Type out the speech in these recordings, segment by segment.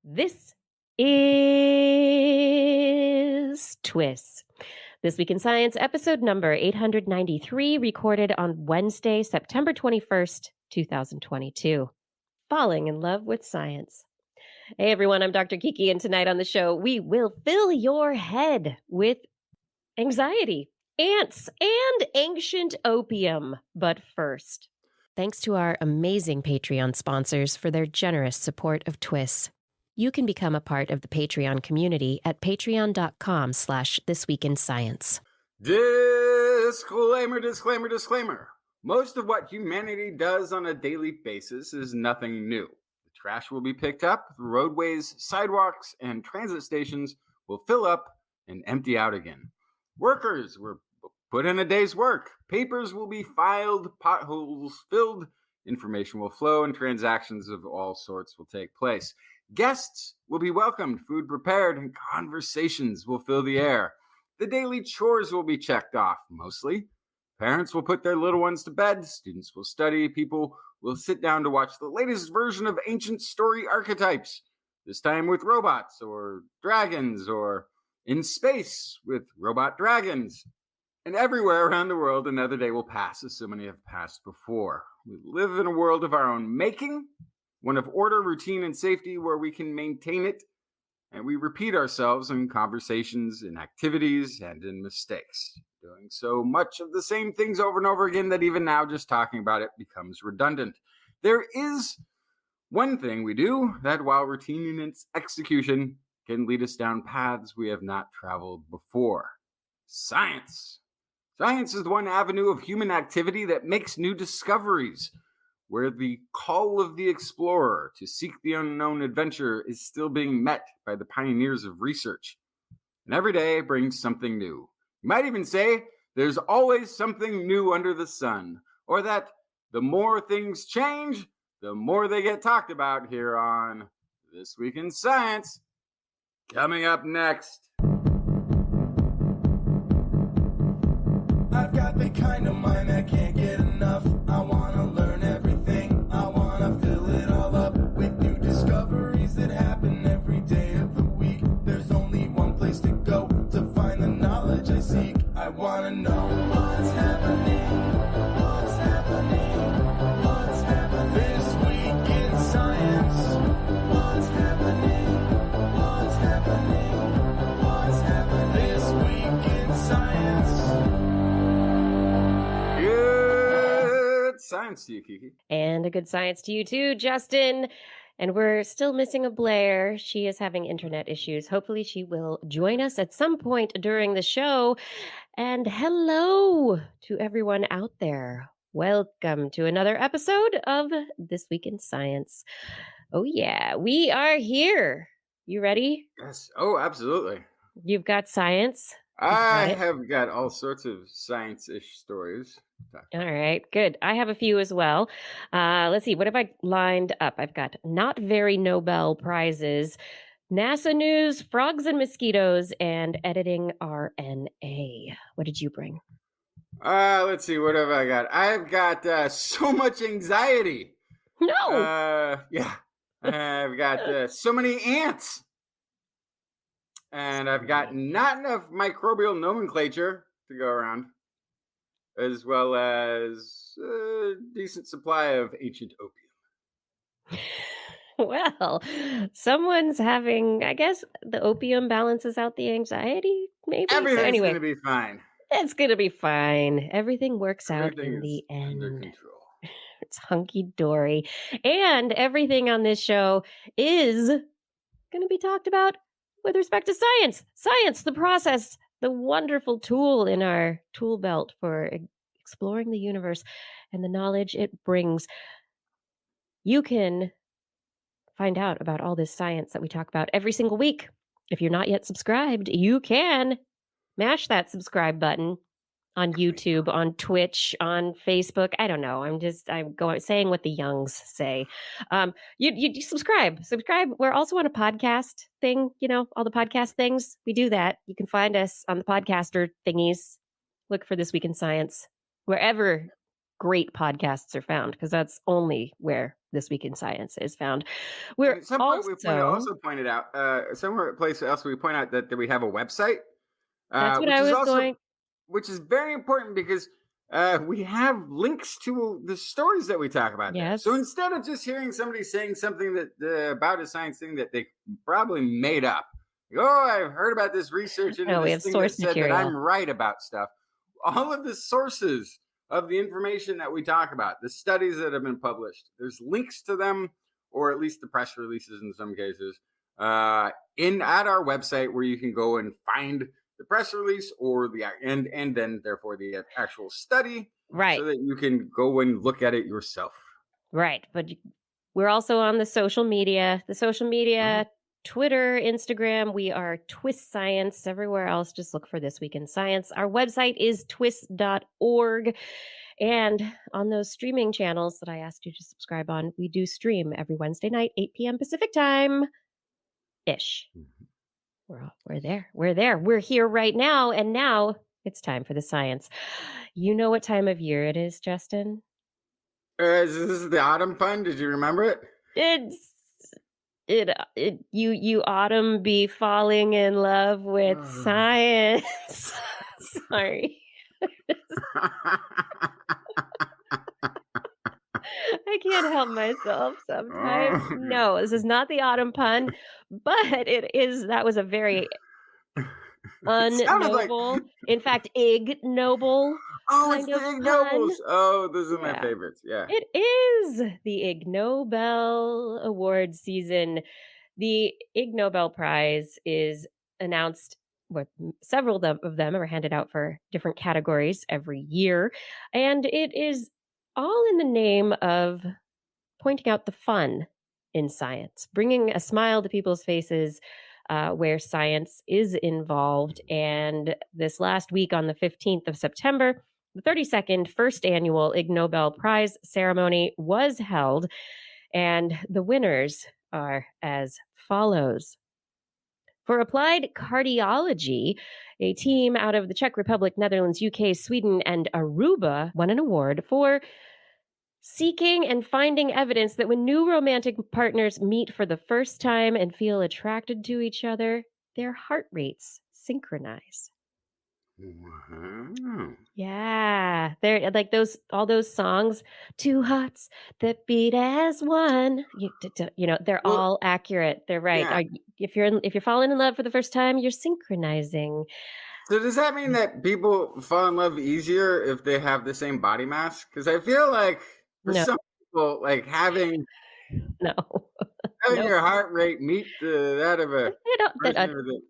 This is TWIS. This Week in Science, episode number 893, recorded on Wednesday, September 21st, 2022. Falling in love with science. Hey everyone, I'm Dr. Kiki, and tonight on the show, we will fill your head with anxiety, ants, and ancient opium. But first, thanks to our amazing Patreon sponsors for their generous support of TWIS. You can become a part of the Patreon community at patreon.com/thisweekinscience. Disclaimer, disclaimer, disclaimer. Most of what humanity does on a daily basis is nothing new. The trash will be picked up, the roadways, sidewalks, and transit stations will fill up and empty out again. Workers will put in a day's work. Papers will be filed, potholes filled, information will flow, and transactions of all sorts will take place. Guests will be welcomed, food prepared, and conversations will fill the air. The daily chores will be checked off, mostly. Parents will put their little ones to bed, students will study, people will sit down to watch the latest version of ancient story archetypes, this time with robots or dragons, or in space with robot dragons. And everywhere around the world, another day will pass, as so many have passed before. We live in a world of our own making, one of order, routine, and safety, where we can maintain it, and we repeat ourselves in conversations, in activities, and in mistakes, doing so much of the same things over and over again that even now just talking about it becomes redundant. There is one thing we do that, while routine in its execution, can lead us down paths we have not traveled before. Science. Science is the one avenue of human activity that makes new discoveries, where the call of the explorer to seek the unknown adventure is still being met by the pioneers of research. And every day brings something new. You might even say there's always something new under the sun, or that the more things change, the more they get talked about here on This Week in Science. Coming up next. I've got the kind of mind that can't get enough. I want to learn everything. I want to fill it all up with new discoveries that happen every day of the week. There's only one place to go to find the knowledge I seek. I want to know what's happening. What's happening? What's happening this week in science? What's happening? What's happening? What's happening this week in science? Good science to you, Kiki. And a good science to you too, Justin. And we're still missing a Blair. She is having internet issues. Hopefully she will join us at some point during the show. And hello to everyone out there. Welcome to another episode of This Week in Science. Oh yeah, we are here. You ready? Yes. Oh, absolutely. You've got science. I have got all sorts of science-ish stories. All right, good. I have a few as well. Let's see. What have I lined up? I've got not very Nobel prizes, NASA news, frogs and mosquitoes, and editing RNA. What did you bring? Let's see. What have I got? I've got so much anxiety. No. Yeah. I've got so many ants. And I've got not enough microbial nomenclature to go around, as well as a decent supply of ancient opium. Well, someone's having, I guess the opium balances out the anxiety, maybe? Everything's going to be fine. It's going to be fine. Everything works out in the under end. control. It's hunky-dory. And everything on this show is going to be talked about with respect to science. Science, the process, the wonderful tool in our tool belt for exploring the universe and the knowledge it brings. You can find out about all this science that we talk about every single week. If you're not yet subscribed, you can mash that subscribe button on YouTube, on Twitch, on Facebook. I don't know. I'm going saying what the youngs say. You subscribe. We're also on a podcast thing, all the podcast things. We do that. You can find us on the podcaster thingies. Look for This Week in Science wherever great podcasts are found, because that's only where This Week in Science is found. We're And at some point, we also, pointed out somewhere place else we point out that we have a website, that's what which I is was also going. which is very important because we have links to the stories that we talk about there. So Yes. instead of just hearing somebody saying something that about a science thing that they probably made up, like, oh, I've heard about this research into No, we this have thing that source said that I'm material. right about stuff. All of the sources of the information that we talk about, the studies that have been published, there's links to them, or at least the press releases in some cases, in at our website where you can go and find the press release or and then therefore the actual study, Right. so that you can go and look at it yourself. Right. But we're also on the social media. The social Mhm. media, Twitter, Instagram, we are TWIS Science. Everywhere else, just look for This Week in Science. Our website is twis.org. And on those streaming channels that I asked you to subscribe on, we do stream every Wednesday night, 8 p.m. Pacific time ish. We're there. We're there. We're here right now. And now it's time for the science. You know what time of year it is, Justin? This is the autumn pun. Did you remember it? It's you autumn be falling in love with science. Sorry. I can't help myself sometimes. No, this is not the autumn pun, but that was a very It sounded like, unnoble, in fact, ignoble oh, it's kind the of Ig pun. Nobles. Oh, those are my Yeah. favorites. Yeah. It is the Ig Nobel award season. The Ig Nobel Prize is announced. Several of them are handed out for different categories every year. And it is all in the name of pointing out the fun in science, bringing a smile to people's faces where science is involved. And this last week, on the 15th of September, the 32nd first annual Ig Nobel Prize ceremony was held, and the winners are as follows. For applied cardiology, a team out of the Czech Republic, Netherlands, UK, Sweden, and Aruba won an award for seeking and finding evidence that when new romantic partners meet for the first time and feel attracted to each other, their heart rates synchronize. Wow. Yeah, they're like all those songs, two hearts that beat as one. They're Well, all accurate. They're right. yeah. If you're falling in love for the first time, you're synchronizing. So does that mean that people fall in love easier if they have the same body mass? Because I feel like for No, some people, like having no, having no. your heart rate meet that of a person with a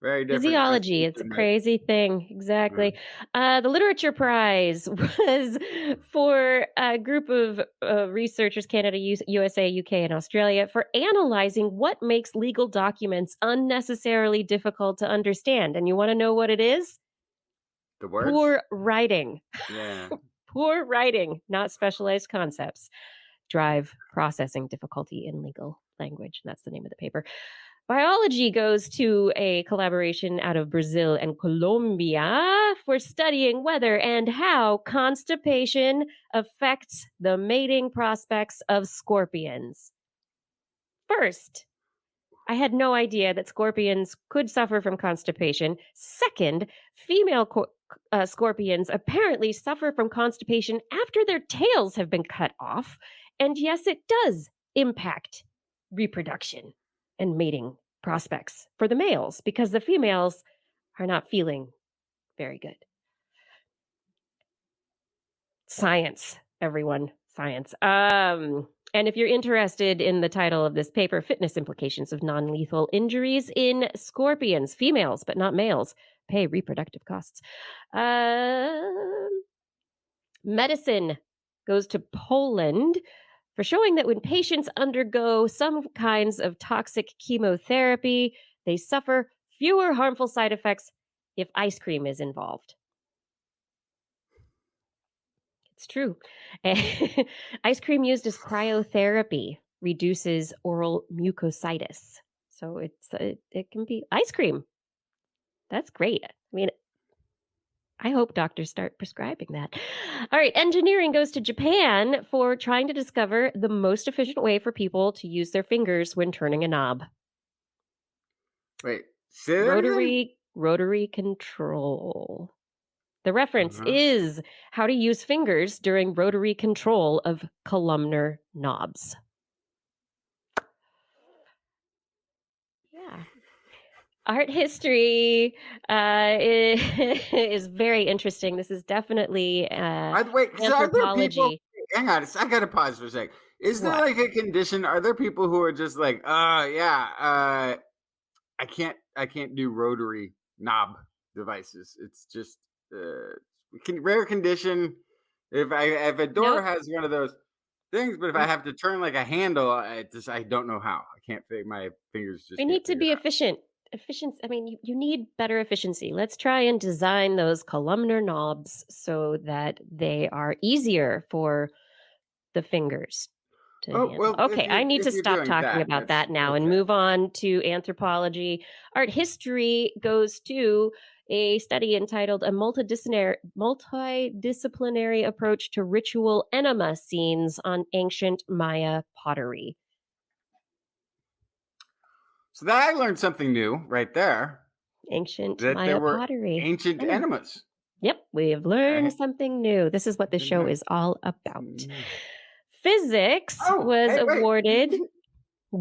very different Physiology, it's a constitution, like, crazy thing. Exactly. The Literature Prize was for a group of researchers, Canada, USA, UK, and Australia, for analyzing what makes legal documents unnecessarily difficult to understand. And you want to know what it is? the words. Poor writing. Yeah. Poor writing, not specialized concepts, drive processing difficulty in legal language. That's the name of the paper. Biology goes to a collaboration out of Brazil and Colombia for studying whether and how constipation affects the mating prospects of scorpions. First, I had no idea that scorpions could suffer from constipation. Second, female scorpions apparently suffer from constipation after their tails have been cut off. And yes, it does impact reproduction and mating prospects for the males, because the females are not feeling very good. Science, everyone, science. And if you're interested in the title of this paper, Fitness Implications of Non-Lethal Injuries in Scorpions, Females, but not males, Pay Reproductive Costs. Medicine goes to Poland for showing that when patients undergo some kinds of toxic chemotherapy, they suffer fewer harmful side effects if ice cream is involved. It's true. Ice cream used as cryotherapy reduces oral mucositis. So it can be ice cream. That's great. I mean, I hope doctors start prescribing that. All right, engineering goes to Japan for trying to discover the most efficient way for people to use their fingers when turning a knob. Wait, say that again? Rotary control. The reference Uh-huh. is how to use fingers during rotary control of columnar knobs. Yeah. Art history is very interesting. This is definitely Wait, because are there people? anthropology. Hang on, I got to pause for a sec. Is there What? like a condition? Are there people who are just like, yeah, I can't do rotary knob devices. It's just rare condition. If a door Nope. has one of those things, but if I have to turn like a handle, I don't know how. I can't figure my fingers We just can't need to figure be it out. efficient. Efficiency. I mean, you need better efficiency. Let's try and design those columnar knobs so that they are easier for the fingers to Oh handle. well, Okay, I need if to you're stop doing talking that, about that's that now and okay. move on to anthropology. Art history goes to a study entitled A Multidisciplinary Approach to Ritual Enema Scenes on Ancient Maya Pottery. So that I learned something new right there. Ancient That there Maya were pottery. ancient Enema. enemas. Yep, we have I learned something new. This is what the didn't show know. is all about. Didn't know. Physics Oh, was hey, wait. awarded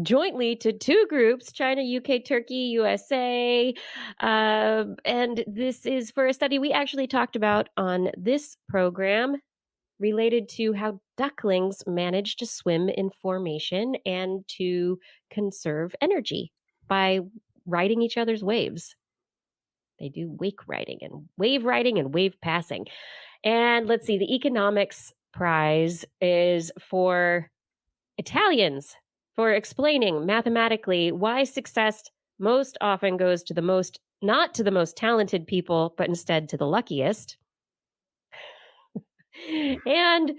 jointly to two groups, China, UK, Turkey, USA. And this is for a study we actually talked about on this program related to how ducklings manage to swim in formation and to conserve energy by riding each other's waves. They do wake riding and wave passing. And let's see, the economics prize is for Italians for explaining mathematically why success most often goes to the most, not to the most talented people, but instead to the luckiest. And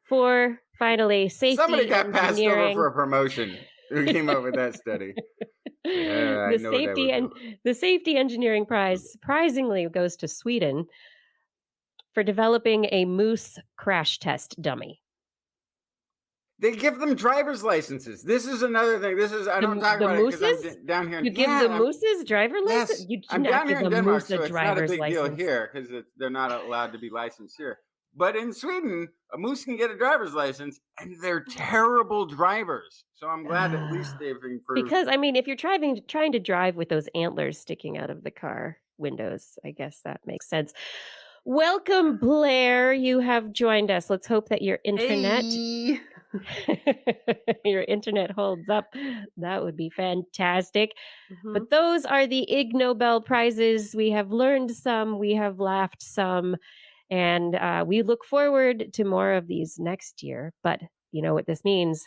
for finally Somebody safety got passed over for engineering. a promotion. Who came up with that study? I the know what that safety would and do. the safety engineering prize surprisingly goes to Sweden for developing a moose crash test dummy. They give them driver's licenses. This is another thing. This is I don't talk The about it because I'm mooses? down here. You give the mooses driver license? Yes, You do I'm not down here give in a Denmark, moose a so it's not a driver's big deal license. here because they're not allowed to be licensed here. But in Sweden, a moose can get a driver's license, and they're terrible drivers. So I'm glad at least they've improved. Because I mean, if you're trying to drive with those antlers sticking out of the car windows, I guess that makes sense. Welcome, Blair. You have joined us. Let's hope that your internet Hey. your internet holds up. That would be fantastic. Mhm. But those are the Ig Nobel prizes. We have learned some, we have laughed some, and we look forward to more of these next year. But you know what this means?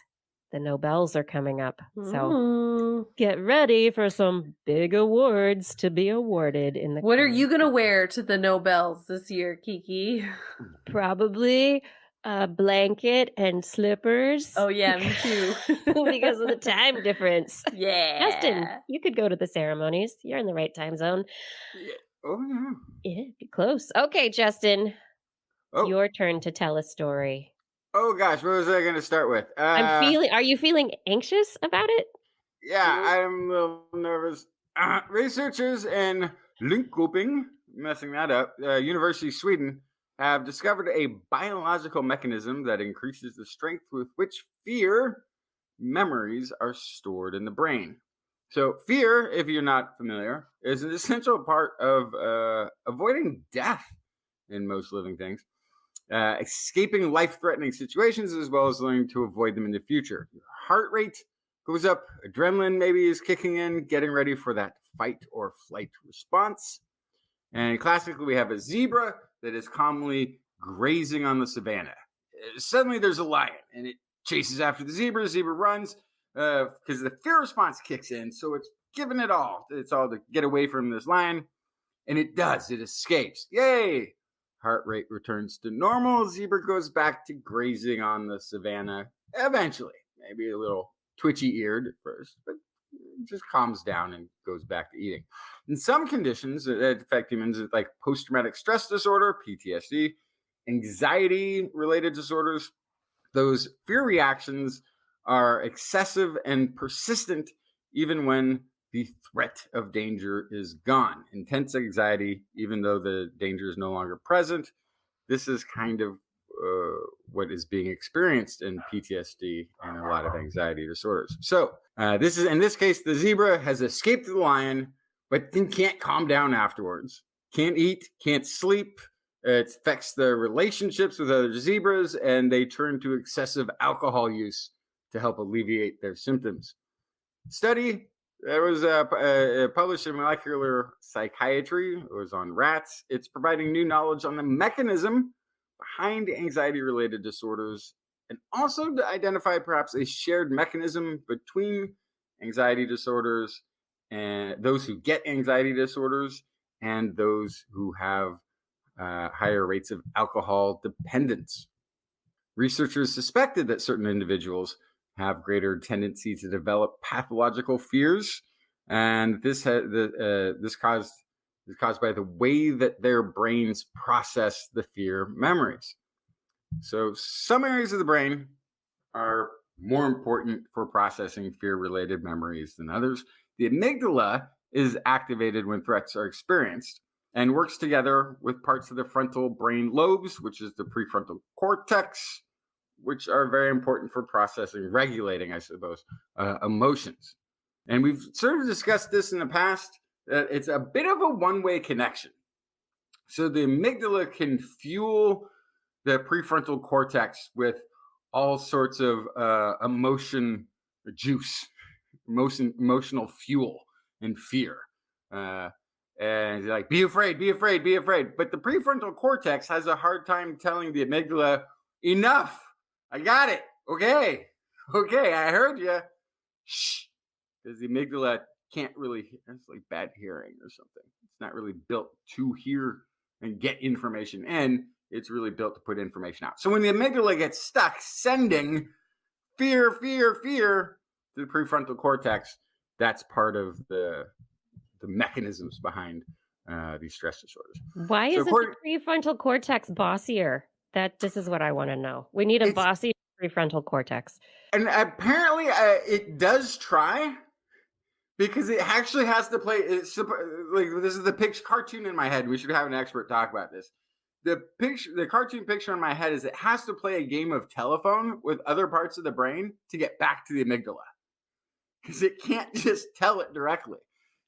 The Nobels are coming up. So Mm. get ready for some big awards to be awarded in the What are coming you going to year. wear to the Nobels this year, Kiki? Probably a blanket and slippers. Oh, yeah, me too. Because of the time difference. Yeah. Justin, you could go to the ceremonies. You're in the right time zone. Yeah. Oh yeah. Yeah, get close. Okay, Justin, Oh. your turn to tell a story. Oh gosh, what was I going to start with? Are you feeling anxious about it? Yeah, I'm a little nervous. Researchers in Linköping, messing that up, University of Sweden, have discovered a biological mechanism that increases the strength with which fear memories are stored in the brain. So, fear, if you're not familiar, is an essential part of avoiding death in most living things, escaping life threatening situations, as well as learning to avoid them in the future. Your heart rate goes up, adrenaline maybe is kicking in, getting ready for that fight or flight response. And classically, we have a zebra that is calmly grazing on the savannah. Suddenly, there's a lion, and it chases after the zebra. The zebra runs because the fear response kicks in, so it's giving it all. It's all to get away from this lion, and it does. It escapes. Yay! Heart rate returns to normal. Zebra goes back to grazing on the savannah eventually. Maybe a little twitchy-eared at first, but just calms down and goes back to eating. In some conditions that affect humans, like post-traumatic stress disorder, PTSD, anxiety-related disorders, those fear reactions are excessive and persistent even when the threat of danger is gone. Intense anxiety, even though the danger is no longer present, this is kind of what is being experienced in PTSD and a lot of anxiety disorders. So this is, in this case, the zebra has escaped the lion, but then can't calm down afterwards. Can't eat, can't sleep. It affects the relationships with other zebras, and they turn to excessive alcohol use to help alleviate their symptoms. Study that was published in Molecular Psychiatry. It was on rats. It's providing new knowledge on the mechanism behind anxiety-related disorders, and also to identify perhaps a shared mechanism between anxiety disorders and those who get anxiety disorders and those who have higher rates of alcohol dependence. Researchers suspected that certain individuals have greater tendency to develop pathological fears, and this is caused by the way that their brains process the fear memories. So some areas of the brain are more important for processing fear-related memories than others. The amygdala is activated when threats are experienced and works together with parts of the frontal brain lobes, which is the prefrontal cortex, which are very important for processing, regulating, I suppose, emotions. And we've sort of discussed this in the past, that it's a bit of a one-way connection. So the amygdala can fuel the prefrontal cortex with all sorts of emotional fuel and fear. And like, be afraid, be afraid, be afraid. But the prefrontal cortex has a hard time telling the amygdala, enough, I got it. Okay, I heard you. Shh, because the amygdala can't really, it's like bad hearing or something. It's not really built to hear and get information in. It's really built to put information out. So when the amygdala gets stuck sending fear, fear, fear to the prefrontal cortex, that's part of the mechanisms behind these stress disorders. Why is it the prefrontal cortex bossier? This is what I want to know. We need a bossy prefrontal cortex. And apparently it does try, because it actually has to play. Like, this is the picture cartoon in my head. We should have an expert talk about this. The cartoon picture in my head is it has to play a game of telephone with other parts of the brain to get back to the amygdala, because it can't just tell it directly.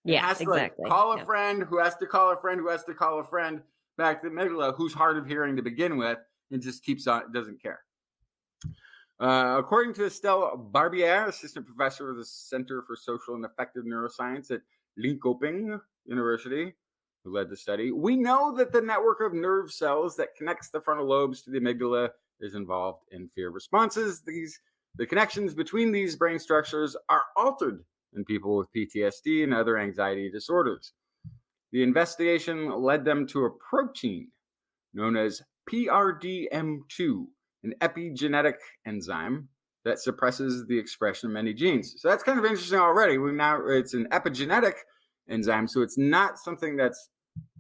It has to exactly. Call a friend who has to call a friend who has to call a friend back to the amygdala, who's hard of hearing to begin with, and just keeps on, doesn't care. According to Estelle Barbier, assistant professor of the Center for Social and Affective Neuroscience at Linköping University, who led the study, we know that the network of nerve cells that connects the frontal lobes to the amygdala is involved in fear responses. The connections between these brain structures are altered in people with PTSD and other anxiety disorders. The investigation led them to a protein known as PRDM2, an epigenetic enzyme that suppresses the expression of many genes. So that's kind of interesting already. It's an epigenetic enzyme, so it's not something that's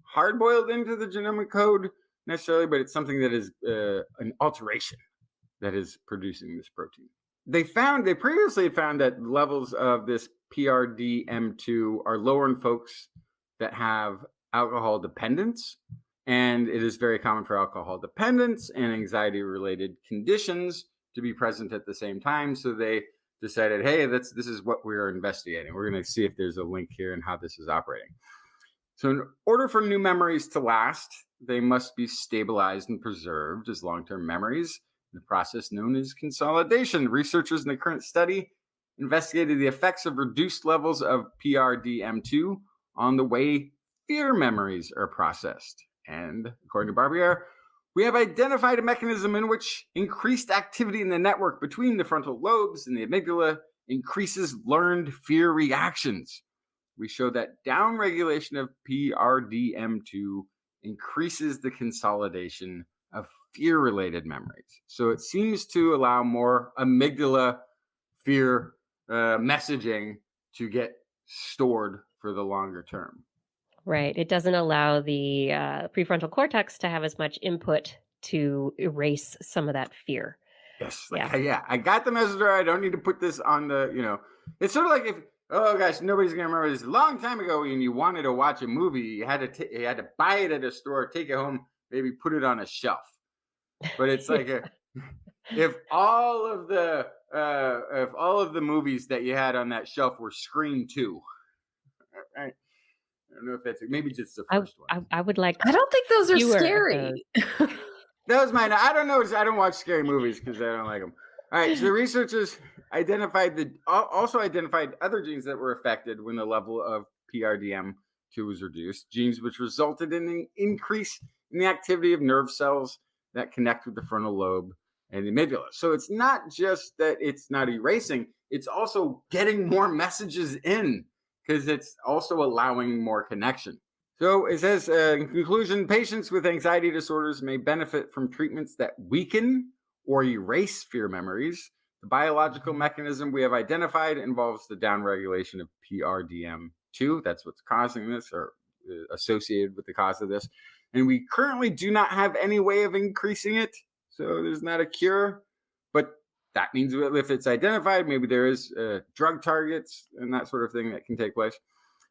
hard-boiled into the genomic code necessarily, but it's something that is an alteration that is producing this protein. They previously found that levels of this PRDM2 are lower in folks that have alcohol dependence, and it is very common for alcohol dependence and anxiety-related conditions to be present at the same time. So they decided, hey, this is what we're investigating. We're going to see if there's a link here and how this is operating. So in order for new memories to last, they must be stabilized and preserved as long-term memories, the process known as consolidation. Researchers in the current study investigated the effects of reduced levels of PRDM2 on the way fear memories are processed. And according to Barbier, we have identified a mechanism in which increased activity in the network between the frontal lobes and the amygdala increases learned fear reactions. We show that downregulation of PRDM2 increases the consolidation of fear-related memories. So it seems to allow more amygdala fear messaging to get stored for the longer term. Right. It doesn't allow the prefrontal cortex to have as much input to erase some of that fear. Yes, Yeah. I got the message. I don't need to put this on the, it's sort of like if, oh gosh, nobody's gonna remember this. A long time ago, when you wanted to watch a movie, you had to buy it at a store, take it home, maybe put it on a shelf. But it's like if all of the movies that you had on that shelf were Scream 2, right? I don't know if that's maybe just the first one. I would like. I don't think those are fewer of scary. That was mine. I don't know. I don't watch scary movies because I don't like them. All right. So the researchers also identified other genes that were affected when the level of PRDM2 was reduced. Genes which resulted in an increase in the activity of nerve cells that connect with the frontal lobe and the amygdala. So it's not just that it's not erasing; it's also getting more messages in because it's also allowing more connection. So it says, in conclusion, patients with anxiety disorders may benefit from treatments that weaken or erase fear memories. The biological mechanism we have identified involves the downregulation of PRDM2. That's what's causing this or associated with the cause of this. And we currently do not have any way of increasing it. So there's not a cure. But that means if it's identified, maybe there is drug targets and that sort of thing that can take place.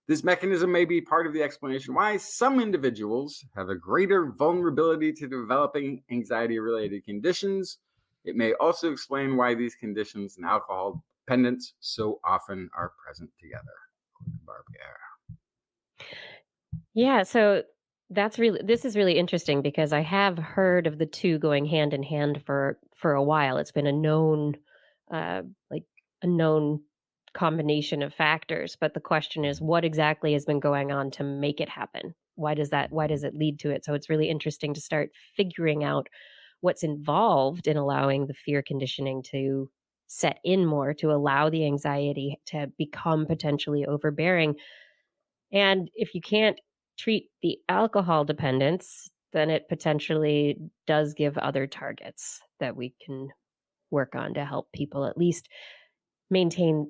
This mechanism may be part of the explanation why some individuals have a greater vulnerability to developing anxiety-related conditions. It may also explain why these conditions and alcohol dependence so often are present together. Yeah, so this is really interesting because I have heard of the two going hand in hand for a while. It's been a known combination of factors, but the question is what exactly has been going on to make it happen? Why does it lead to it? So it's really interesting to start figuring out what's involved in allowing the fear conditioning to set in more, to allow the anxiety to become potentially overbearing. And if you can't treat the alcohol dependence, then it potentially does give other targets that we can work on to help people at least maintain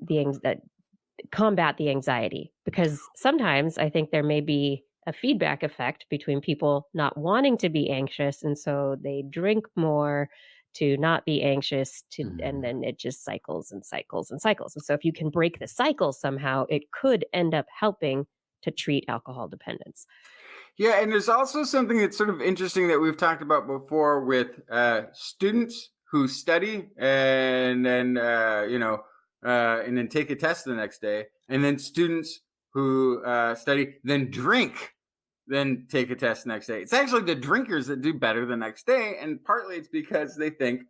combat the anxiety. Because sometimes I think there may be a feedback effect between people not wanting to be anxious, and so they drink more to not be anxious, and then it just cycles and cycles and cycles. And so if you can break the cycle somehow, it could end up helping to treat alcohol dependence. Yeah, and there's also something that's sort of interesting that we've talked about before with students who study and then and then take a test the next day, and then students who study then drink, then take a test the next day. It's actually the drinkers that do better the next day, and partly it's because they think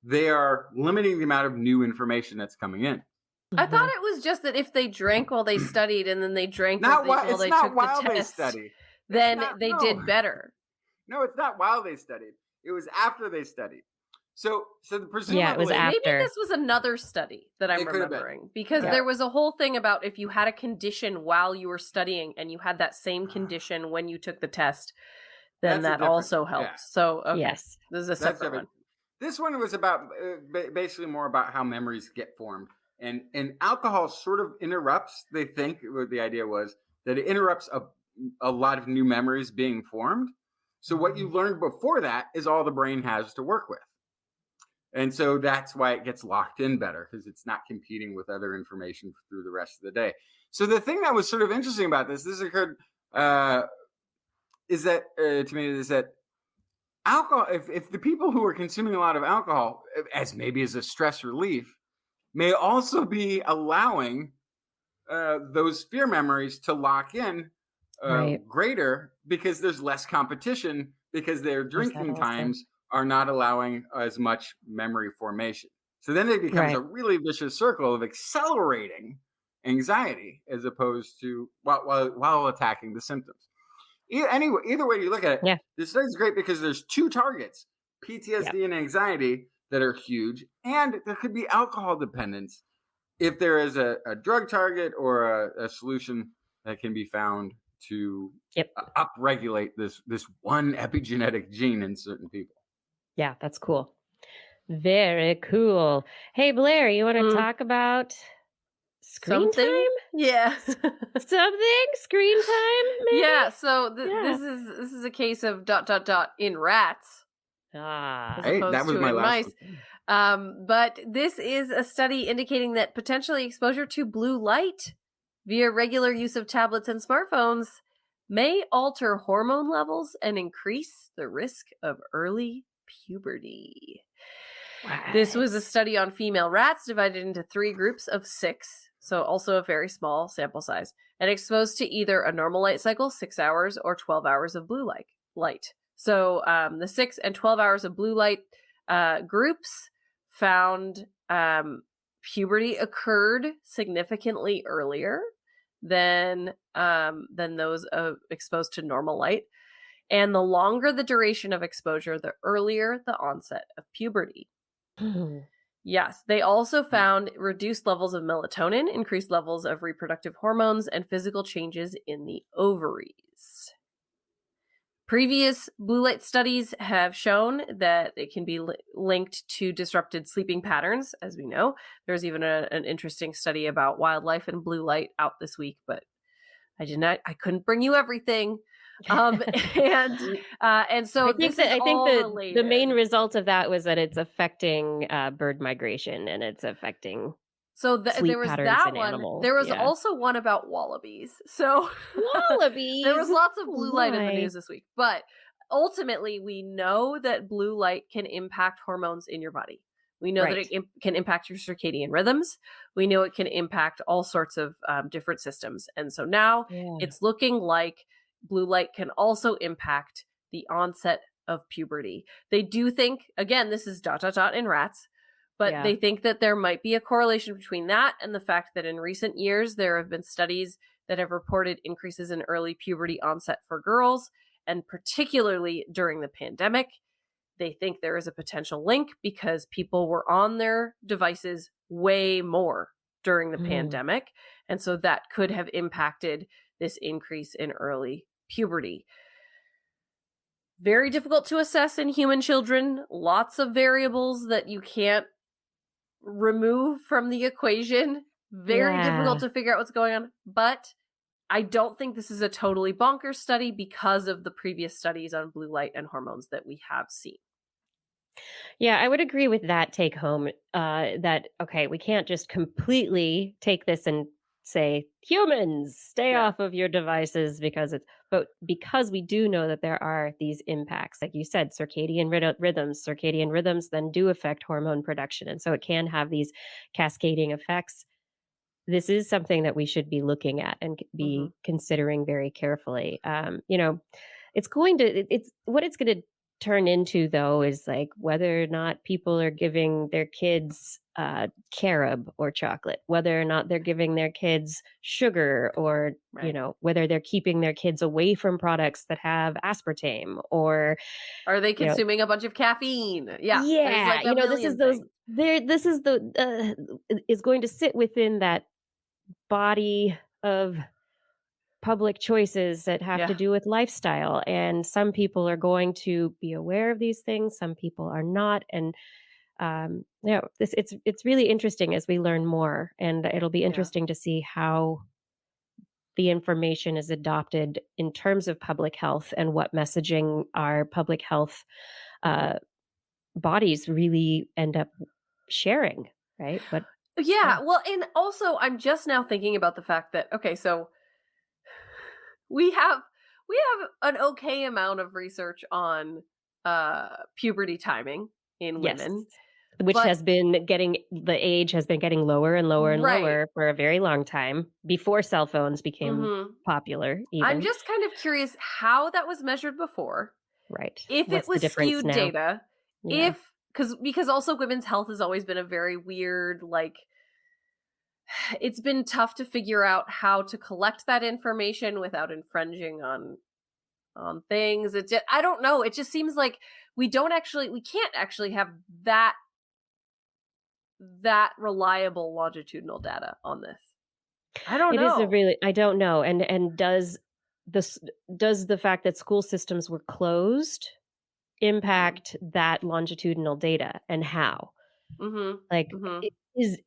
they are limiting the amount of new information that's coming in. I thought it was just that if they drank while they studied and then they drank while they took the they test, study. then they did better. No, it's not while they studied. It was after they studied. So presumably, yeah, it was after. Maybe this was another study that I'm remembering, because there was a whole thing about if you had a condition while you were studying and you had that same condition when you took the test, then that also helped. Yeah. So yes, this is a separate one. This one was about basically more about how memories get formed, and alcohol sort of interrupts. They think what the idea was that it interrupts a lot of new memories being formed. So what you learned before that is all the brain has to work with. And so that's why it gets locked in better, because it's not competing with other information through the rest of the day. So the thing that was sort of interesting about this occurred, is that alcohol, if the people who are consuming a lot of alcohol, as a stress relief, may also be allowing those fear memories to lock in greater, because there's less competition, because their drinking times are not allowing as much memory formation. So then it becomes a really vicious circle of accelerating anxiety as opposed to while attacking the symptoms. Either way you look at it, this study is great because there's two targets, PTSD and anxiety, that are huge, and there could be alcohol dependence if there is a drug target or a solution that can be found to upregulate this one epigenetic gene in certain people. Yeah, that's cool. Very cool. Hey, Blair, you want to talk about Screen something. time? Yeah. Something? Screen time, maybe? Yeah, so Yeah. this is a case of ... in rats as Ah. Right? That opposed was to my in last mice. one. But this is a study indicating that potentially exposure to blue light via regular use of tablets and smartphones may alter hormone levels and increase the risk of early puberty. This was a What? study on female rats divided into 3 groups of 6, so also a very small sample size, and exposed to either a normal light cycle, 6 hours, or 12 hours of blue light. So the 6 and 12 hours of blue light groups found puberty occurred significantly earlier than those exposed to normal light. And the longer the duration of exposure, the earlier the onset of puberty. Yes, they also found reduced levels of melatonin, increased levels of reproductive hormones, and physical changes in the ovaries. Previous blue light studies have shown that it can be linked to disrupted sleeping patterns, as we know. There's even an interesting study about wildlife and blue light out this week, but I couldn't bring you everything. And so I think the main result of that was that it's affecting bird migration and it's affecting So sleep there was patterns that in one. animals. There was Yeah. also one about wallabies. So Wallabies. there was lots of blue light in the Why? news this week. But ultimately, we know that blue light can impact hormones in your body. We know that Right. it can impact your circadian rhythms. We know it can impact all sorts of different systems. And so now Yeah. it's looking like blue light can also impact the onset of puberty. They do think, again, this is ... in rats, but Yeah. they think that there might be a correlation between that and the fact that in recent years there have been studies that have reported increases in early puberty onset for girls, and particularly during the pandemic. They think there is a potential link because people were on their devices way more during the pandemic, and so that could have impacted this increase in early puberty. Very difficult to assess in human children. Lots of variables that you can't remove from the equation. Very difficult to figure out what's going on. But I don't think this is a totally bonkers study because of the previous studies on blue light and hormones that we have seen. Yeah, I would agree with that take home. That okay, we can't just completely take this and say humans stay Yeah. off of your devices but because we do know that there are these impacts, like you said, circadian rhythms then do affect hormone production, and so it can have these cascading effects. This is something that we should be looking at and be considering very carefully. It's what it's going to turn into, though, is like whether or not people are giving their kids carob or chocolate, whether or not they're giving their kids sugar, or Right. whether they're keeping their kids away from products that have aspartame, or Are they consuming a bunch of caffeine? Yeah. There's like a this is million things. this is is going to sit within that body of public choices that have to Yeah. do with lifestyle, and some people are going to be aware of these things, some people are not, and it's really interesting as we learn more, and it'll be Yeah. interesting to see how the information is adopted in terms of public health and what messaging our public health uh, bodies really end up sharing, right? But Yeah. Well, and also I'm just now thinking about the fact that, okay, so we have an okay amount of research on puberty timing in yes, women. which But the age has been getting lower and lower and Right. lower for a very long time, before cell phones became popular I'm even. just kind of curious how that was measured before. Right. If What's it the was difference skewed now? data, Yeah. because also women's health has always been a very weird, like, it's been tough to figure out how to collect that information without infringing on things. I don't know. It just seems like we can't actually have that reliable longitudinal data on this. I don't know. I don't know. And does the fact that school systems were closed impact that longitudinal data, and how? Like, Mhm. is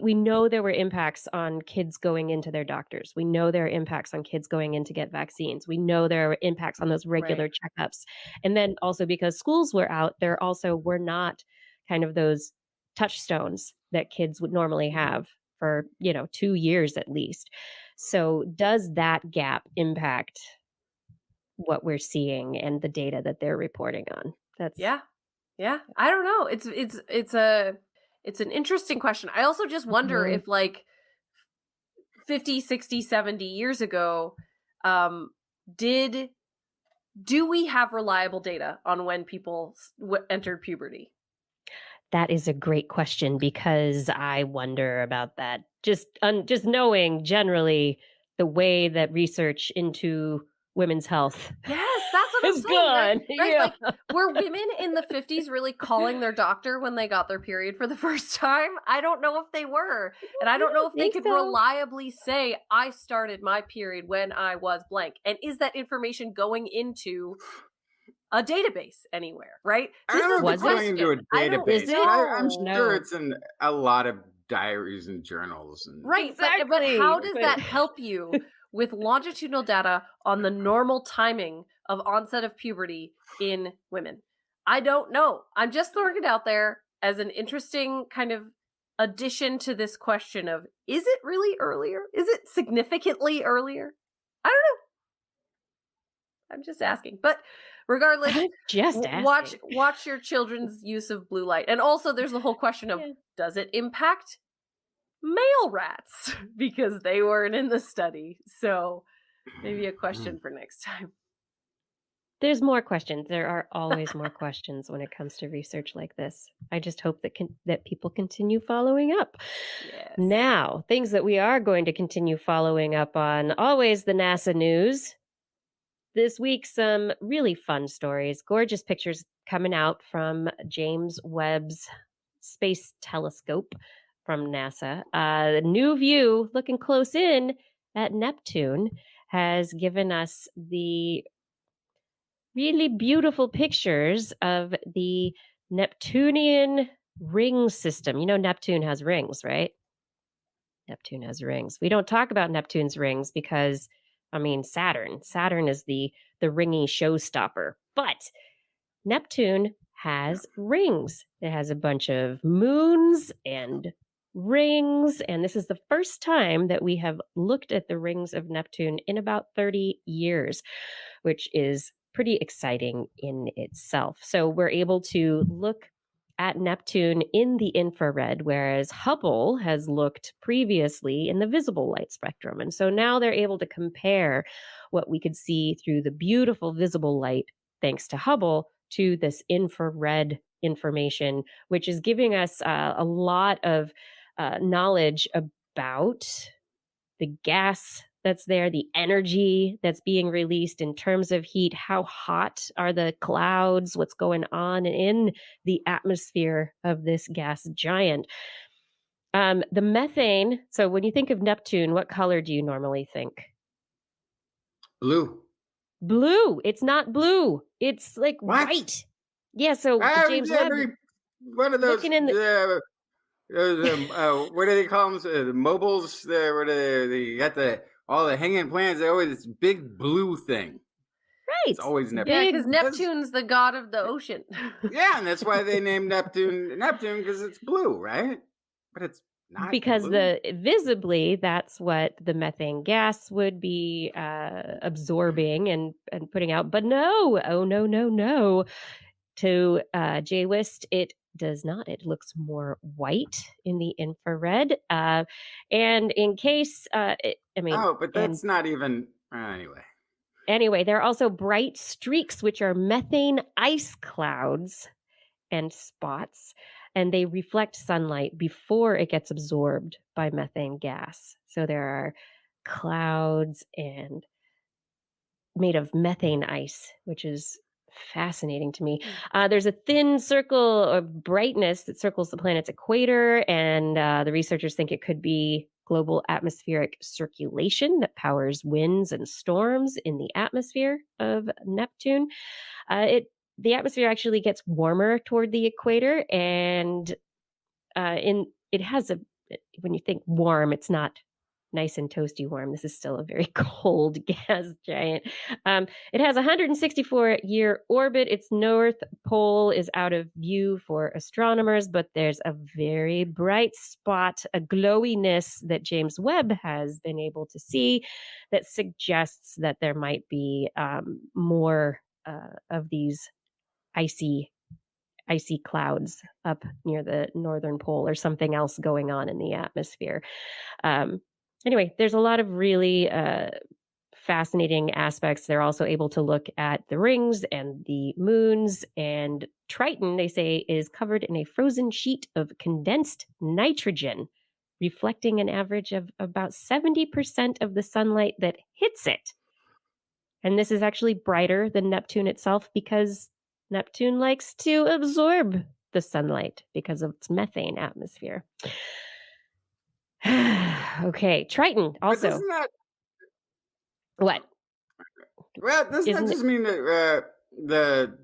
we know there were impacts on kids going into their doctors. We know there are impacts on kids going in to get vaccines. We know there are impacts on those regular checkups. And then also because schools were out, there also were not kind of those touchstones that kids would normally have for, 2 years at least. So does that gap impact what we're seeing and the data that they're reporting on? That's Yeah. I don't know. It's an interesting question. I also just wonder if like 50, 60, 70 years ago, do we have reliable data on when people entered puberty? That is a great question because I wonder about that. Just knowing generally the way that research into women's health Yes, that's what I'm is saying, right? gone. Right? Yeah. Like, were women in the 50s really calling their doctor when they got their period for the first time? I don't know if they were. And I don't know if they could reliably say, I started my period when I was blank. And is that information going into a database anywhere, right? I don't know if it's going into a database, but I'm sure it's in a lot of diaries and journals. And right, exactly. But how does that help you with longitudinal data on the normal timing of onset of puberty in women? I don't know. I'm just throwing it out there as an interesting kind of addition to this question of, is it really earlier? Is it significantly earlier? I don't know. I'm just asking. But regardless, watch your children's use of blue light. And also there's the whole question of, does it impact male rats? Because they weren't in the study. So maybe a question for next time. There's more questions. There are always more questions when it comes to research like this. I just hope that people continue following up. Yes. Now, things that we are going to continue following up on, always the NASA news. This week, some really fun stories, gorgeous pictures coming out from James Webb's Space Telescope from NASA. The new view, looking close in at Neptune, has given us the really beautiful pictures of the Neptunian ring system. You know, Neptune has rings, right? Neptune has rings. We don't talk about Neptune's rings because, Saturn is the ringy showstopper. But Neptune has rings. It has a bunch of moons and rings. And this is the first time that we have looked at the rings of Neptune in about 30 years, which is pretty exciting in itself. So we're able to look at Neptune in the infrared, whereas Hubble has looked previously in the visible light spectrum. And so now they're able to compare what we could see through the beautiful visible light, thanks to Hubble, to this infrared information, which is giving us a lot of knowledge about the gas that's there, the energy that's being released in terms of heat, how hot are the clouds, what's going on in the atmosphere of this gas giant. The methane, so when you think of Neptune, what color do you normally think? Blue. Blue. It's not blue. It's like white. Yeah, so James Webb. One of those, what do they call them? The mobiles, where they got all the hanging planets. They always this big blue thing. Right. It's always Neptune. Yeah, because Neptune's the god of the ocean. Yeah, and that's why they named Neptune because it's blue, right? But it's not because blue. Visibly, that's what the methane gas would be absorbing and putting out. But no, no. To JWIST, it does not. It looks more white in the infrared. And in case, but that's not even, anyway. Anyway, there are also bright streaks, which are methane ice clouds and spots, and they reflect sunlight before it gets absorbed by methane gas. So there are clouds and made of methane ice, which is fascinating to me. There's a thin circle of brightness that circles the planet's equator, and the researchers think it could be global atmospheric circulation that powers winds and storms in the atmosphere of Neptune. The atmosphere actually gets warmer toward the equator, and in it has when you think warm, it's not nice and toasty warm. This is still a very cold gas giant. It has a 164-year orbit. Its north pole is out of view for astronomers, but there's a very bright spot, a glowiness that James Webb has been able to see that suggests that there might be more of these icy clouds up near the northern pole or something else going on in the atmosphere. Anyway, there's a lot of really fascinating aspects. They're also able to look at the rings and the moons. And Triton, they say, is covered in a frozen sheet of condensed nitrogen, reflecting an average of about 70% of the sunlight that hits it. And this is actually brighter than Neptune itself because Neptune likes to absorb the sunlight because of its methane atmosphere. Okay, Triton also. Doesn't that, What? well, doesn't Isn't that just mean that the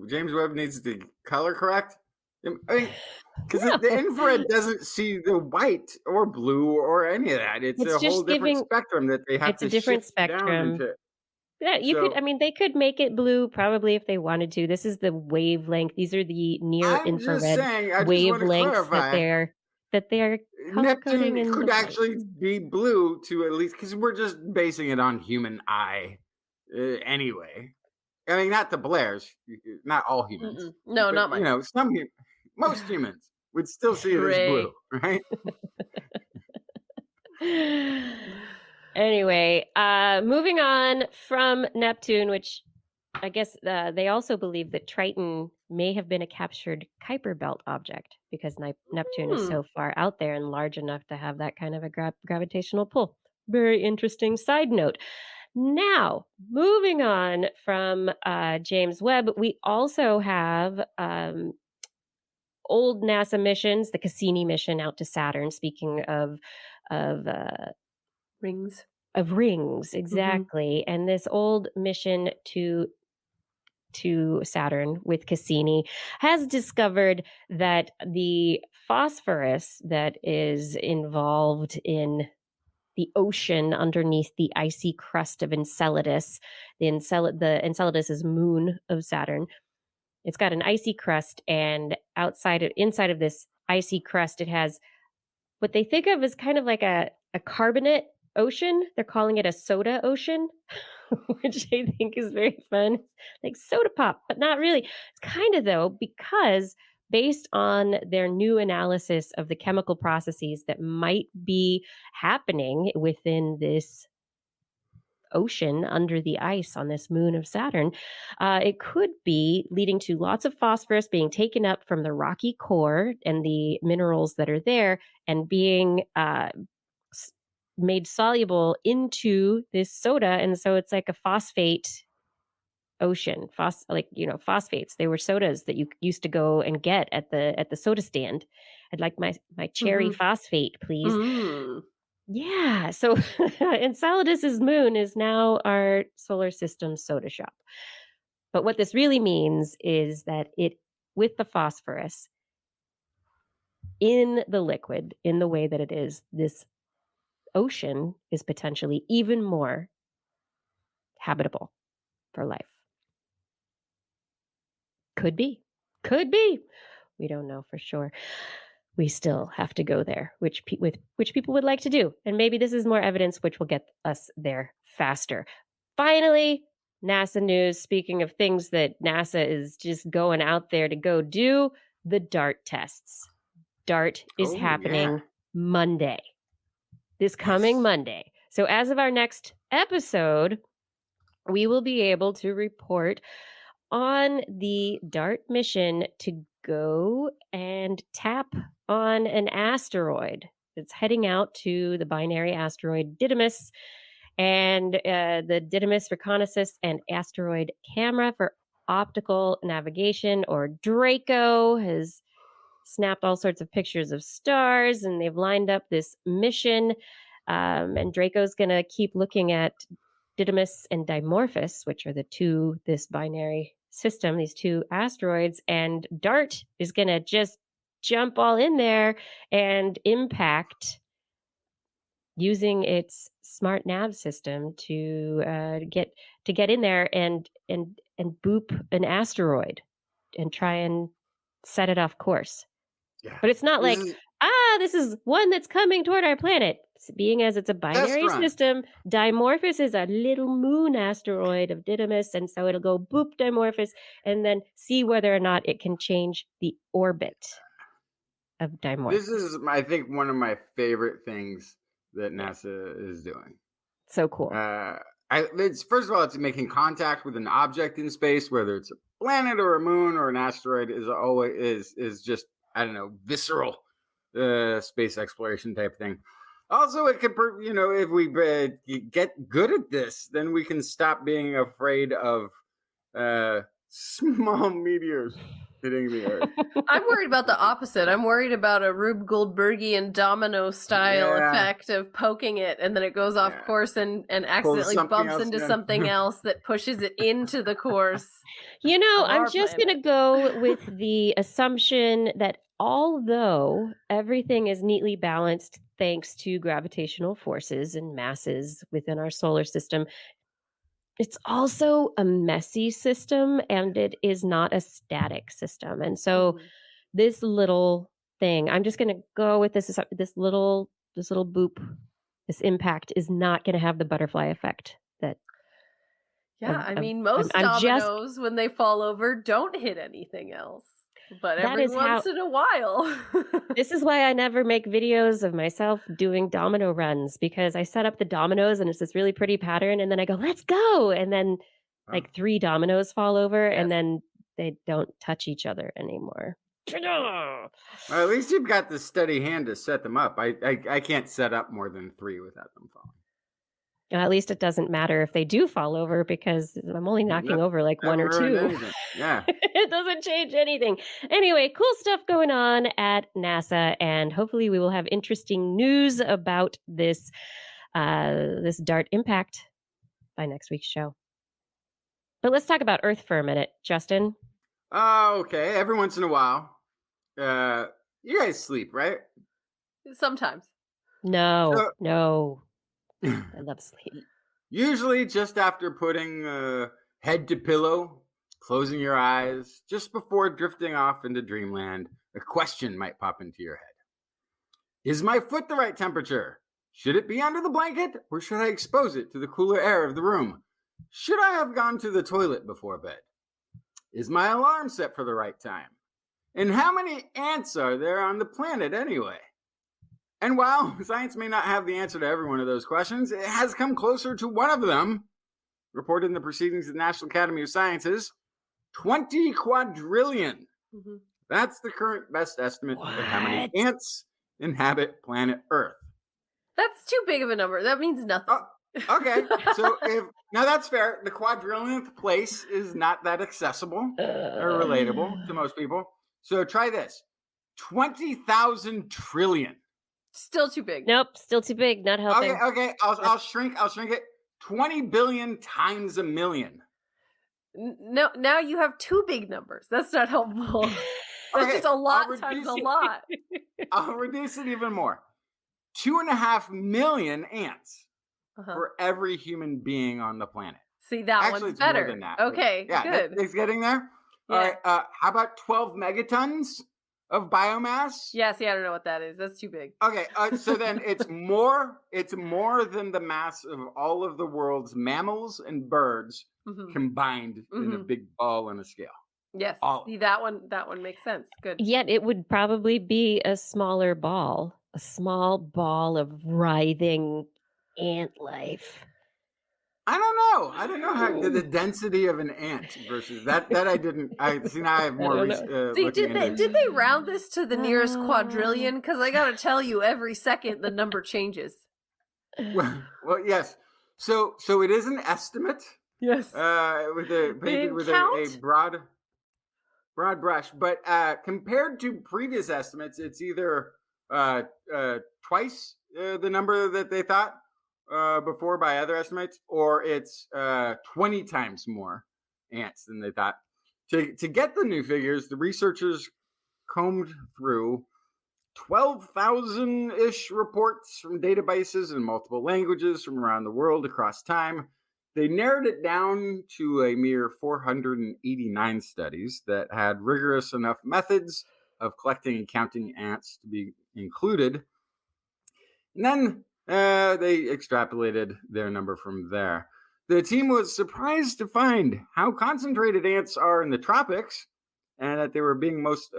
James Webb needs to color correct? I mean, because the infrared doesn't see the white or blue or any of that. It's a just whole different giving- spectrum that they have it's to a different shift down spectrum. into. Yeah, you could. I mean, they could make it blue probably if they wanted to. This is the wavelength. These are the near I'm just infrared saying, I just want to wavelengths clarify. that they're color coding Neptune in could the actually light. be blue to at least, because we're just basing it on human eye anyway. I mean, not the Blairs, not all humans. No, but, not mine. You know, most humans would still see it as blue, right? Anyway, moving on from Neptune, which I guess they also believe that Triton may have been a captured Kuiper Belt object because Neptune is so far out there and large enough to have that kind of a gravitational pull. Very interesting side note. Now, moving on from James Webb, we also have old NASA missions, the Cassini mission out to Saturn. Speaking of Rings. Of rings, exactly. And this old mission to Saturn with Cassini has discovered that the phosphorus that is involved in the ocean underneath the icy crust of Enceladus, the Enceladus is moon of Saturn. It's got an icy crust, and inside of this icy crust, it has what they think of as kind of like a carbonate ocean. They're calling it a soda ocean, which I think is very fun. Like soda pop, but not really. It's kind of though, because based on their new analysis of the chemical processes that might be happening within this ocean under the ice on this moon of Saturn, it could be leading to lots of phosphorus being taken up from the rocky core and the minerals that are there and being made soluble into this soda. And so it's like a phosphate ocean, phosphates. They were sodas that you used to go and get at the soda stand. I'd like my cherry phosphate, please. Yeah. So Enceladus's moon is now our solar system soda shop. But what this really means is that with the phosphorus in the liquid, in the way that it is, this ocean is potentially even more habitable for life. Could be. We don't know for sure. We still have to go there, which people would like to do. And maybe this is more evidence which will get us there faster. Finally, NASA news. Speaking of things that NASA is just going out there to go do, the DART tests. DART is happening Monday. This coming Monday. So as of our next episode, we will be able to report on the DART mission to go and tap on an asteroid. It's heading out to the binary asteroid Didymus, and the Didymus Reconnaissance and Asteroid Camera for Optical Navigation, or DRACO, has snapped all sorts of pictures of stars, and they've lined up this mission. And Draco's going to keep looking at Didymus and Dimorphos, which are this binary system, these two asteroids. And DART is going to just jump all in there and impact using its smart nav system to get in there and boop an asteroid and try and set it off course. Yeah. But it's not This like, is- this is one that's coming toward our planet. Being as it's a binary run. system, Dimorphos is a little moon asteroid of Didymus, and so it'll go boop Dimorphos and then see whether or not it can change the orbit of Dimorphos. This is, I think, one of my favorite things that NASA is doing. So cool. It's first of all, it's making contact with an object in space, whether it's a planet or a moon or an asteroid, is just, I don't know, visceral space exploration type thing. Also, it could, if we get good at this, then we can stop being afraid of small meteors hitting the Earth. I'm worried about the opposite. I'm worried about a Rube Goldbergian domino style effect of poking it, and then it goes off course and accidentally bumps into something else that pushes it into the course. I'm just going to go with the assumption that although everything is neatly balanced thanks to gravitational forces and masses within our solar system, it's also a messy system, and it is not a static system. And so this little thing, I'm just going to go with this little boop, this impact is not going to have the butterfly effect that. Yeah, most dominoes, when they fall over, don't hit anything else. But every once in a while. This is why I never make videos of myself doing domino runs, because I set up the dominoes and it's this really pretty pattern, and then I go, let's go. And then like 3 dominoes fall over and then they don't touch each other anymore. Well, at least you've got the steady hand to set them up. I can't set up more than 3 without them falling. At least it doesn't matter if they do fall over, because I'm only knocking over like 1 or 2. Yeah. It doesn't change anything. Anyway, cool stuff going on at NASA, and hopefully we will have interesting news about this DART impact by next week's show. But let's talk about Earth for a minute, Justin. Okay. Every once in a while, you guys sleep, right? Sometimes. No. I love sleep. Usually just after putting head to pillow, closing your eyes, just before drifting off into dreamland, a question might pop into your head. Is my foot the right temperature? Should it be under the blanket, or should I expose it to the cooler air of the room? Should I have gone to the toilet before bed? Is my alarm set for the right time? And how many ants are there on the planet anyway? And while science may not have the answer to every one of those questions, it has come closer to one of them, reported in the Proceedings of the National Academy of Sciences, 20 quadrillion. Mm-hmm. That's the current best estimate of how many ants inhabit planet Earth. That's too big of a number. That means nothing. Okay, so now that's fair. The quadrillionth place is not that accessible or relatable to most people. So try this: 20,000 trillion. Still too big. Nope, still too big. Not helping. Okay. I'll shrink it. 20 billion times a million. No, now you have 2 big numbers. That's not helpful. That's just a lot times a lot. I'll reduce it even more. 2.5 million ants for every human being on the planet. See, that Actually, one's it's better. more than that. Okay, yeah, good. It's getting there. Yeah. All right. How about 12 megatons of biomass? Yeah, see, I don't know what that is. That's too big. Okay, so then it's more than the mass of all of the world's mammals and birds combined in a big ball and a scale. Yes. See, that one makes sense. Good. Yet it would probably be a smaller ball, a small ball of writhing ant life. I don't know how the density of an ant versus that I didn't. I see now. I have more. See, did they round this to the nearest quadrillion? Because I gotta tell you, every second the number changes. Well, yes. So it is an estimate. Yes. With a broad brush, but compared to previous estimates, it's either twice the number that they thought before by other estimates, or it's 20 times more ants than they thought. To get the new figures, the researchers combed through 12,000-ish reports from databases in multiple languages from around the world across time. They narrowed it down to a mere 489 studies that had rigorous enough methods of collecting and counting ants to be included. And then they extrapolated their number from there. The team was surprised to find how concentrated ants are in the tropics, and that they were being most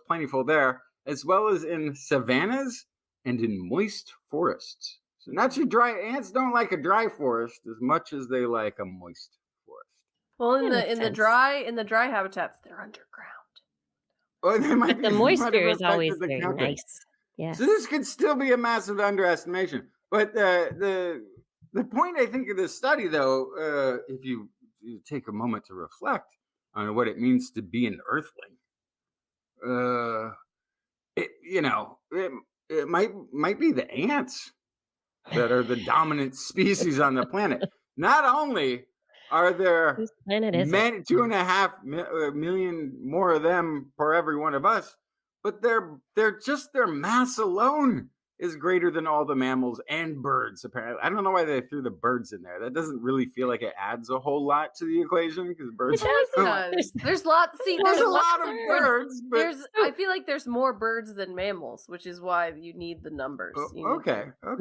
plentiful there, as well as in savannas and in moist forests. So not your dry ants don't like a dry forest as much as they like a moist forest. Well, in That makes the sense. dry habitats, they're underground. Well, they might But the be- might have moisture is always affected the very counting. nice. Yes. So this could still be a massive underestimation. But the point, I think, of this study, though, if you take a moment to reflect on what it means to be an Earthling, it might be the ants that are the dominant species on the planet. Not only are there Whose planet is it? 2.5 million more of them per every one of us, but their mass alone is greater than all the mammals and birds, apparently. I don't know why they threw the birds in there. That doesn't really feel like it adds a whole lot to the equation, because birds It does. Does. There's lots. See, there's a lots lot of birds, but I feel like there's more birds than mammals, which is why you need the numbers. You need okay. You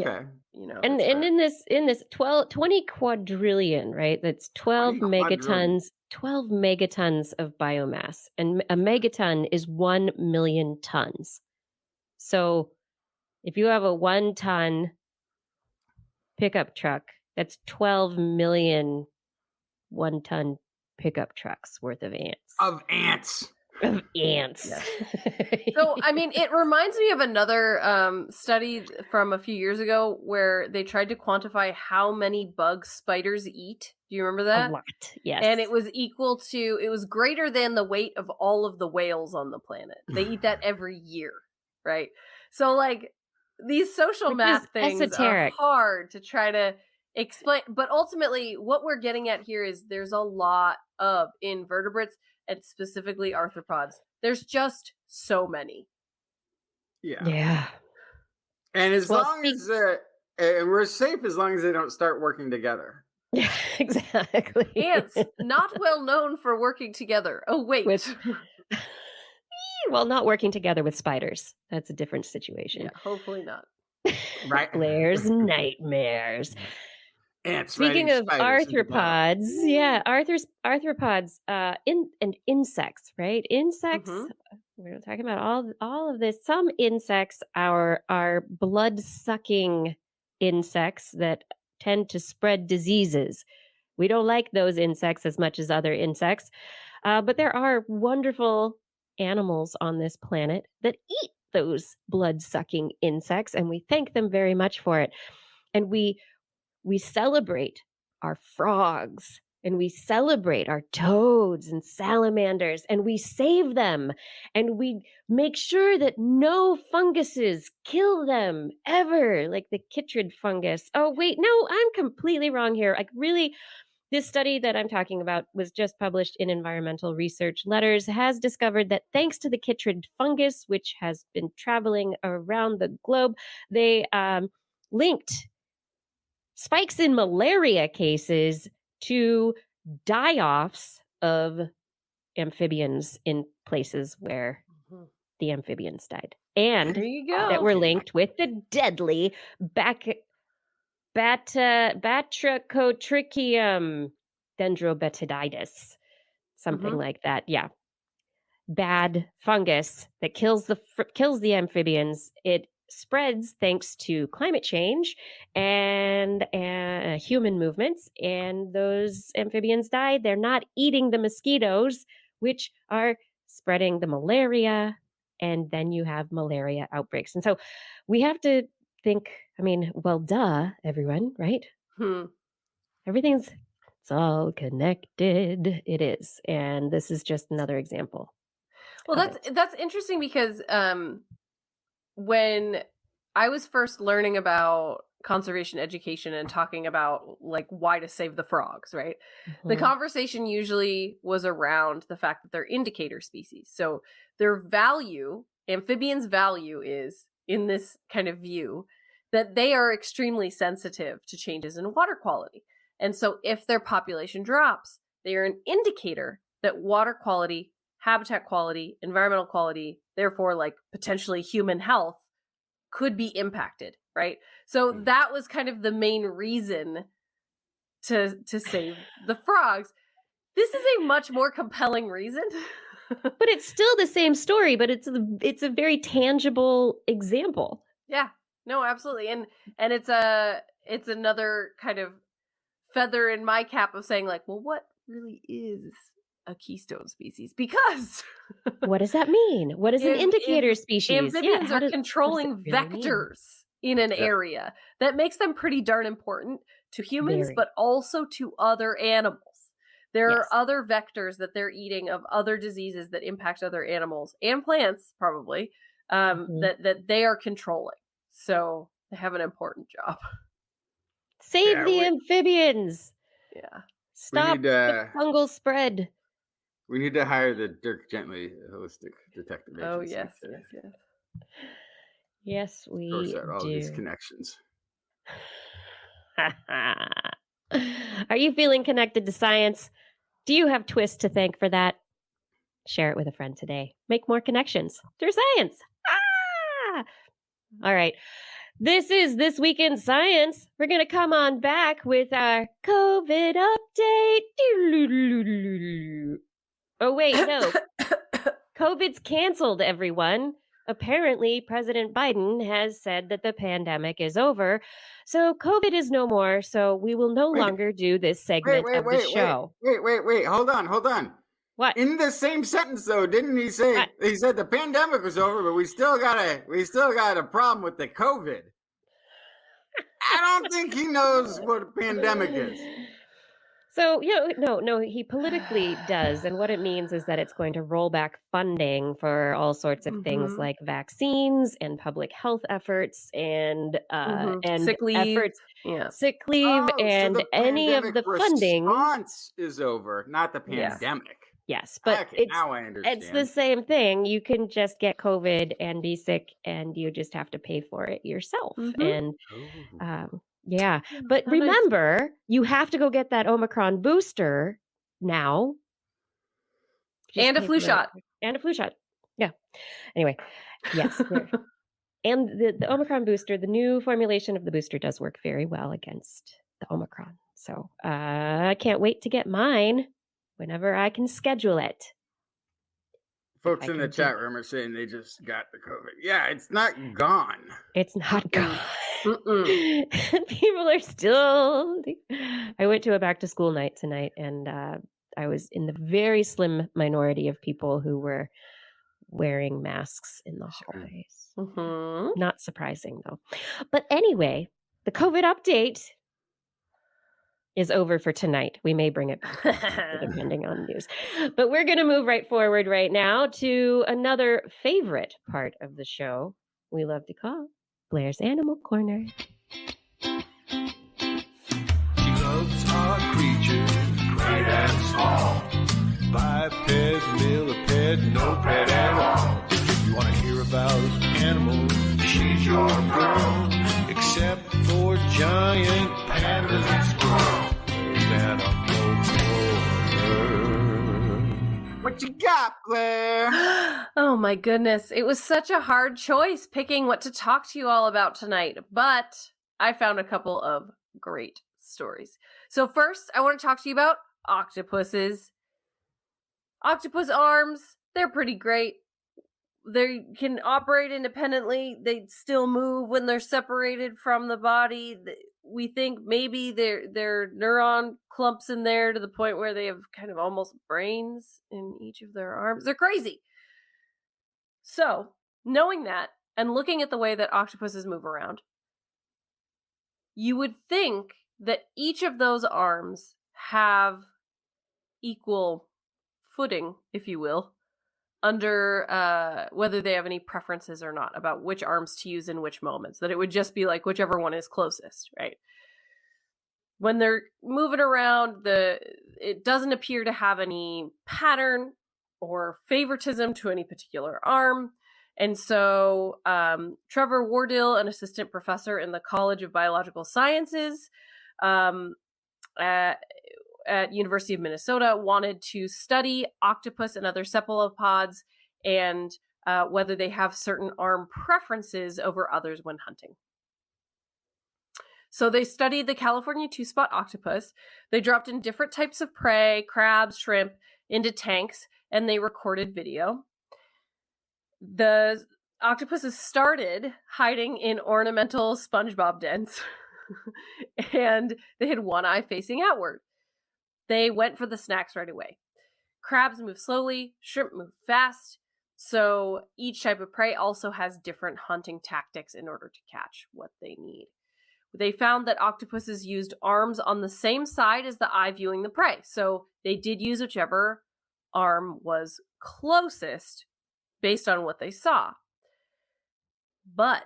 know, And it's and fair. in this 20 quadrillion, right? That's 12 20 quadrillion. megatons, 12 megatons of biomass. And a megaton is 1 million tons. So if you have a 1 ton pickup truck, that's 12 million 1 ton pickup trucks worth of ants. Of ants. Of ants. So, I mean, it reminds me of another study from a few years ago where they tried to quantify how many bugs spiders eat. Do you remember that? A lot, yes. And it was greater than the weight of all of the whales on the planet. They eat that every year, right? So, like, these social Which math is things esoteric. are hard to try to explain. But ultimately, what we're getting at here is there's a lot of invertebrates, and specifically arthropods. There's just so many. Yeah. And as Well, long as and we're safe as long as they don't start working together. Yeah, exactly. Ants, not well known for working together. Oh, wait. Well, not working together with spiders. That's a different situation. Yeah, hopefully not. Right. Blair's nightmares. Ants Speaking riding of spiders into arthropods, arthropods, and insects, right? Insects. Mhm. We're talking about all of this. Some insects are blood-sucking insects that tend to spread diseases. We don't like those insects as much as other insects, but there are wonderful animals on this planet that eat those blood-sucking insects, and we thank them very much for it. And we celebrate our frogs, and we celebrate our toads and salamanders, and we save them, and we make sure that no funguses kill them ever, like the chytrid fungus. Oh, wait, no, I'm completely wrong here. Like, really, this study that I'm talking about was just published in Environmental Research Letters, has discovered that thanks to the chytrid fungus, which has been traveling around the globe, they linked spikes in malaria cases to die-offs of amphibians in places where the amphibians died. And There you go. that were linked with the deadly Batrachotrichium dendrobatiditis. Something like that. Yeah. Bad fungus that kills the amphibians. It spreads thanks to climate change and human movements, and those amphibians die. They're not eating the mosquitoes, which are spreading the malaria, and then you have malaria outbreaks. And so we have to think, I mean, well, duh, everyone, right? It's all connected. It is. And this is just another example. Well, that's interesting because when I was first learning about conservation education and talking about like why to save the frogs, right? The Mm-hmm. conversation usually was around the fact that they're indicator species. So their value, amphibians' value is, in this kind of view, that they are extremely sensitive to changes in water quality. And so if their population drops, they are an indicator that water quality, habitat quality, environmental quality, therefore like potentially human health, could be impacted, right? So that was kind of the main reason to save the frogs. This is a much more compelling reason. But it's still the same story, but it's a very tangible example. Yeah. No, absolutely. And it's another kind of feather in my cap of saying like, well, what really is a keystone species? Because what does that mean? What is an indicator species? Amphibians are what controlling does it really mean? vectors in an area that makes them pretty darn important to humans, Very. but also to other animals. There Yes. are other vectors that they're eating of other diseases that impact other animals and plants, probably, that they are controlling. So they have an important job. Save the amphibians. Yeah. We Stop need, the fungal spread. We need to hire the Dirk Gently Holistic Detective Agency. Oh, yes, yes. Yes, we source out all do. these connections. Are you feeling connected to science? Do you have TWIS to thank for that? Share it with a friend today. Make more connections through science. Ah! All right. This is This Week in Science. We're going to come on back with our COVID update. Oh, wait, no. COVID's canceled, everyone. Apparently, President Biden has said that the pandemic is over. So COVID is no more. So we will no longer do this segment of the show. Wait. Hold on. What? In the same sentence, though, didn't he say? What? He said the pandemic was over, but we still got a problem with the COVID. I don't think he knows what a pandemic is. So, no, he politically does. And what it means is that it's going to roll back funding for all sorts of things like vaccines and public health efforts and sick leave. efforts, sick leave, and so any of the funding. Response is over, not the pandemic. Yes, but now I understand. It's the same thing. You can just get COVID and be sick, and you just have to pay for it yourself. And but remember, you have to go get that Omicron booster now. And a flu shot. And a flu shot. Yeah. Anyway, yes. And the Omicron booster, the new formulation of the booster does work very well against the Omicron. So I can't wait to get mine whenever I can schedule it. Folks in the chat room are saying they just got the COVID. Yeah, it's not gone. It's not gone. People are still. I went to a back to school night tonight, and I was in the very slim minority of people who were wearing masks in the hallways. Not surprising, though. But anyway, the COVID update is over for tonight. We may bring it back depending on news. But we're going to move right forward right now to another favorite part of the show we love to call Blair's Animal Corner. She loves our creatures, great and small. Biped, millipede, no pet at all. If you want to hear about animals, she's your girl. Except for giant pandas and squirrels. What you got, Blair? Oh my goodness. It was such a hard choice picking what to talk to you all about tonight, but I found a couple of great stories. So first, I want to talk to you about octopuses. Octopus arms, they're pretty great. They can operate independently. They still move when they're separated from the body. We think maybe they're neuron clumps in there to the point where they have kind of almost brains in each of their arms. They're crazy. So, knowing that and looking at the way that octopuses move around, you would think that each of those arms have equal footing, if you will, under whether they have any preferences or not about which arms to use in which moments, that it would just be like whichever one is closest, right? When they're moving around, it doesn't appear to have any pattern or favoritism to any particular arm. And so Trevor Wardill, an assistant professor in the College of Biological Sciences at University of Minnesota, wanted to study octopus and other cephalopods and whether they have certain arm preferences over others when hunting. So they studied the California two-spot octopus. They dropped in different types of prey, crabs, shrimp, into tanks, and they recorded video. The octopuses started hiding in ornamental SpongeBob dens, and they had one eye facing outward. They went for the snacks right away. Crabs move slowly, shrimp move fast, so each type of prey also has different hunting tactics in order to catch what they need. They found that octopuses used arms on the same side as the eye viewing the prey, so they did use whichever arm was closest based on what they saw. But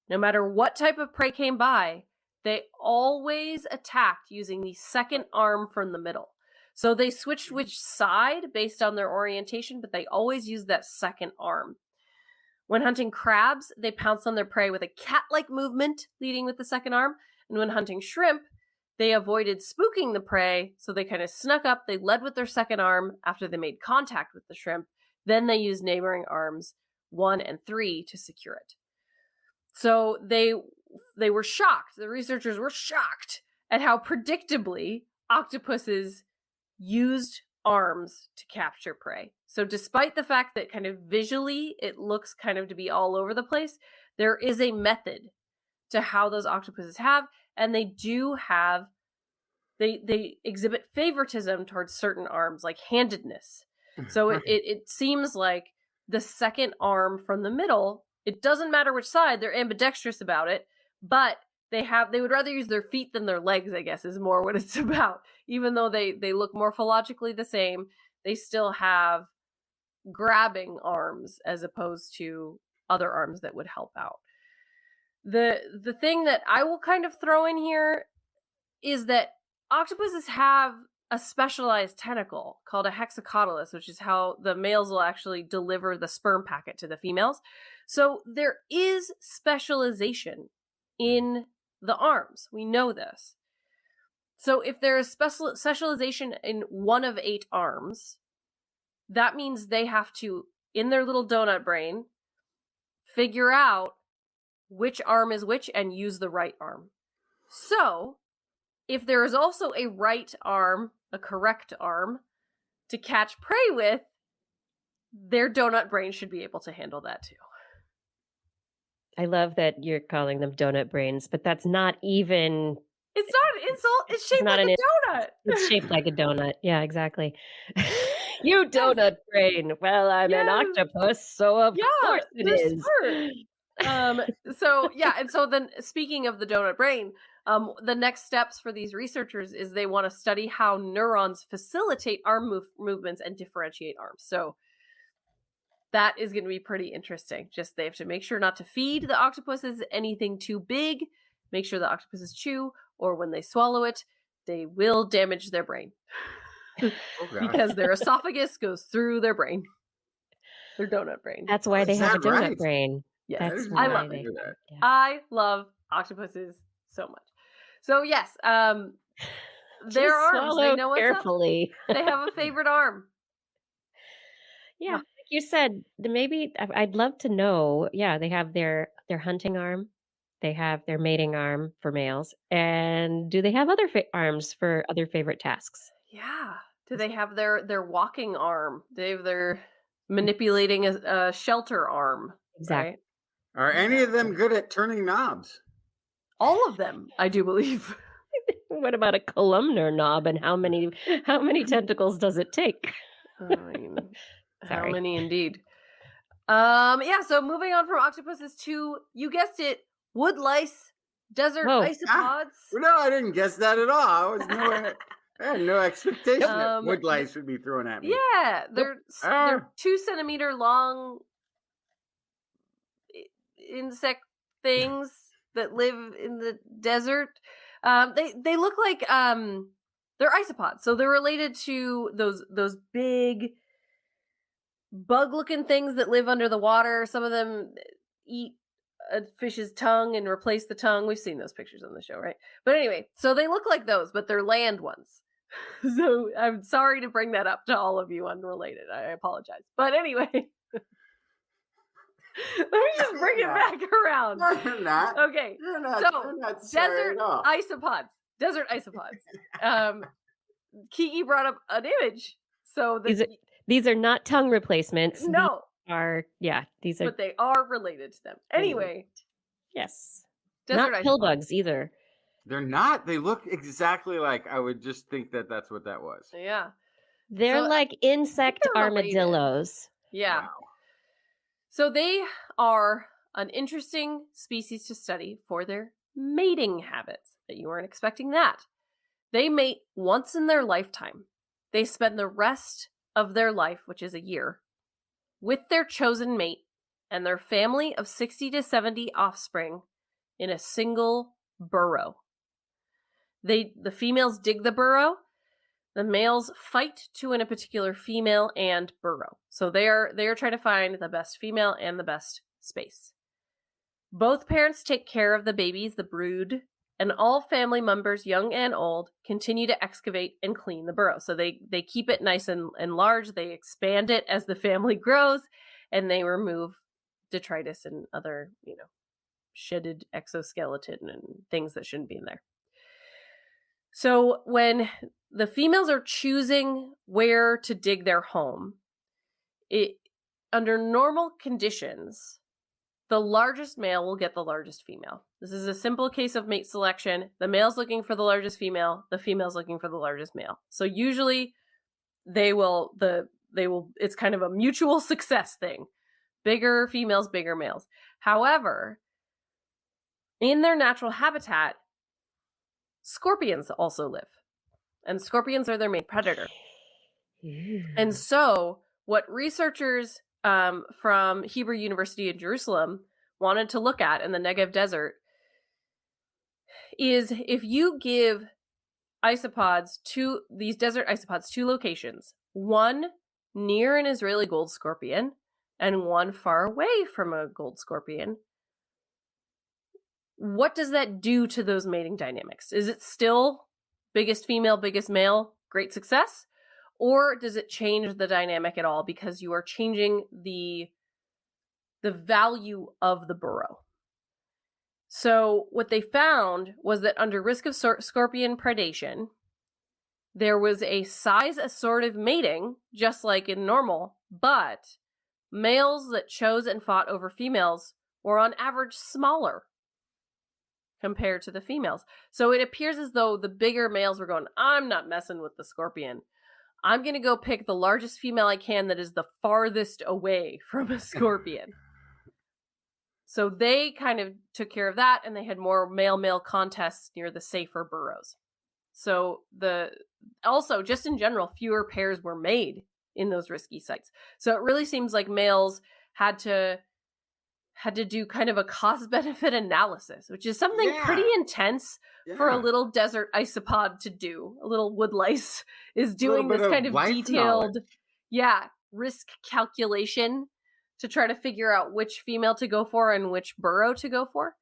no matter what type of prey came by, they always attacked using the second arm from the middle. So they switched which side based on their orientation, but they always used that second arm. When hunting crabs, they pounced on their prey with a cat-like movement, leading with the second arm. And when hunting shrimp, they avoided spooking the prey, so they kind of snuck up. They led with their second arm after they made contact with the shrimp. Then they used neighboring arms 1 and 3 to secure it. So they were shocked. The researchers were shocked at how predictably octopuses used arms to capture prey. So despite the fact that kind of visually it looks kind of to be all over the place, there is a method to how those octopuses have, and they do have, they exhibit favoritism towards certain arms, like handedness. So it seems like the second arm from the middle, it doesn't matter which side, they're ambidextrous about it, but they would rather use their feet than their legs, I guess, is more what it's about. Even though they look morphologically the same, they still have grabbing arms as opposed to other arms that would help out. The thing that I will kind of throw in here is that octopuses have a specialized tentacle called a hexacotylis, which is how the males will actually deliver the sperm packet to the females. So there is specialization in the arms. We know this. So if there is specialization in one of 8 arms, that means they have to, in their little donut brain, figure out which arm is which and use the right arm. So if there is also a right arm, a correct arm, to catch prey with, their donut brain should be able to handle that too. I love that you're calling them donut brains, but that's not even... It's not an insult. It's shaped like a donut. It's shaped like a donut. Yeah, exactly. You donut brain. Well, I'm an octopus, so of course it is. And so then speaking of the donut brain, the next steps for these researchers is they want to study how neurons facilitate arm movements and differentiate arms. So that is going to be pretty interesting. Just they have to make sure not to feed the octopuses anything too big, make sure the octopuses chew, or when they swallow it, they will damage their brain. Because their esophagus goes through their brain. Their donut brain. That's why they have a donut brain. Yes. That's I love it. Yeah. I love octopuses so much. So yes, their arms, they know what's carefully. Up. They have a favorite arm. Yeah, like you said, maybe I'd love to know. Yeah, they have their hunting arm. They have their mating arm for males. And do they have other arms for other favorite tasks? Yeah. Do they have their walking arm? They have their manipulating a shelter arm. Exactly. Right? Are any of them good at turning knobs? All of them, I do believe. What about a columnar knob, and how many tentacles does it take? How many indeed? So moving on from octopuses to, you guessed it, woodlice, desert isopods. No, I didn't guess that at all. I had no expectation that woodlice would be thrown at me. Yeah, they're 2-centimeter long insect things that live in the desert. They look like they're isopods, so they're related to those big bug-looking things that live under the water. Some of them eat a fish's tongue and replace the tongue. We've seen those pictures on the show, right? But anyway, so they look like those, but they're land ones. So I'm sorry to bring that up to all of you unrelated. I apologize. But anyway, let me just bring it back around. No, you're not. Okay. You're not, So you're not sorry desert at all. isopods. Desert isopods. Kiki brought up an image. So these are not tongue replacements. No. These are. But they are related to them. Anyway. Yes. Desert not pill bugs either. They're not. They look exactly like. I would just think that that's what that was. Yeah. They're like insect armadillos. Yeah. Wow. So they are an interesting species to study for their mating habits. But you weren't expecting that. They mate once in their lifetime. They spend the rest of their life, which is a year, with their chosen mate and their family of 60 to 70 offspring in a single burrow. The females dig the burrow. The males fight to win a particular female and burrow. So they are trying to find the best female and the best space. Both parents take care of the babies, the brood, and all family members, young and old, continue to excavate and clean the burrow. So they keep it nice and large. They expand it as the family grows, and they remove detritus and other, shedded exoskeleton and things that shouldn't be in there. So when the females are choosing where to dig their home, under normal conditions, the largest male will get the largest female. This is a simple case of mate selection. The male's looking for the largest female, the female's looking for the largest male. So usually it's kind of a mutual success thing. Bigger females, bigger males. However, in their natural habitat, scorpions also live. And scorpions are their main predator. And so what researchers from Hebrew University in Jerusalem wanted to look at in the Negev desert is if you give these desert isopods two locations, one near an Israeli gold scorpion and one far away from a gold scorpion, what does that do to those mating dynamics? Is it still biggest female, biggest male, great success? Or does it change the dynamic at all because you are changing the value of the burrow? So what they found was that under risk of scorpion predation, there was a size assortative mating, just like in normal, but males that chose and fought over females were on average smaller compared to the females. So it appears as though the bigger males were going, I'm not messing with the scorpion. I'm going to go pick the largest female I can that is the farthest away from a scorpion. So they kind of took care of that, and they had more male-male contests near the safer burrows. So also, just in general, fewer pairs were made in those risky sites. So it really seems like males had to do kind of a cost-benefit analysis, which is something pretty intense for a little desert isopod to do. A little woodlice is doing this kind of detailed, risk calculation to try to figure out which female to go for and which burrow to go for.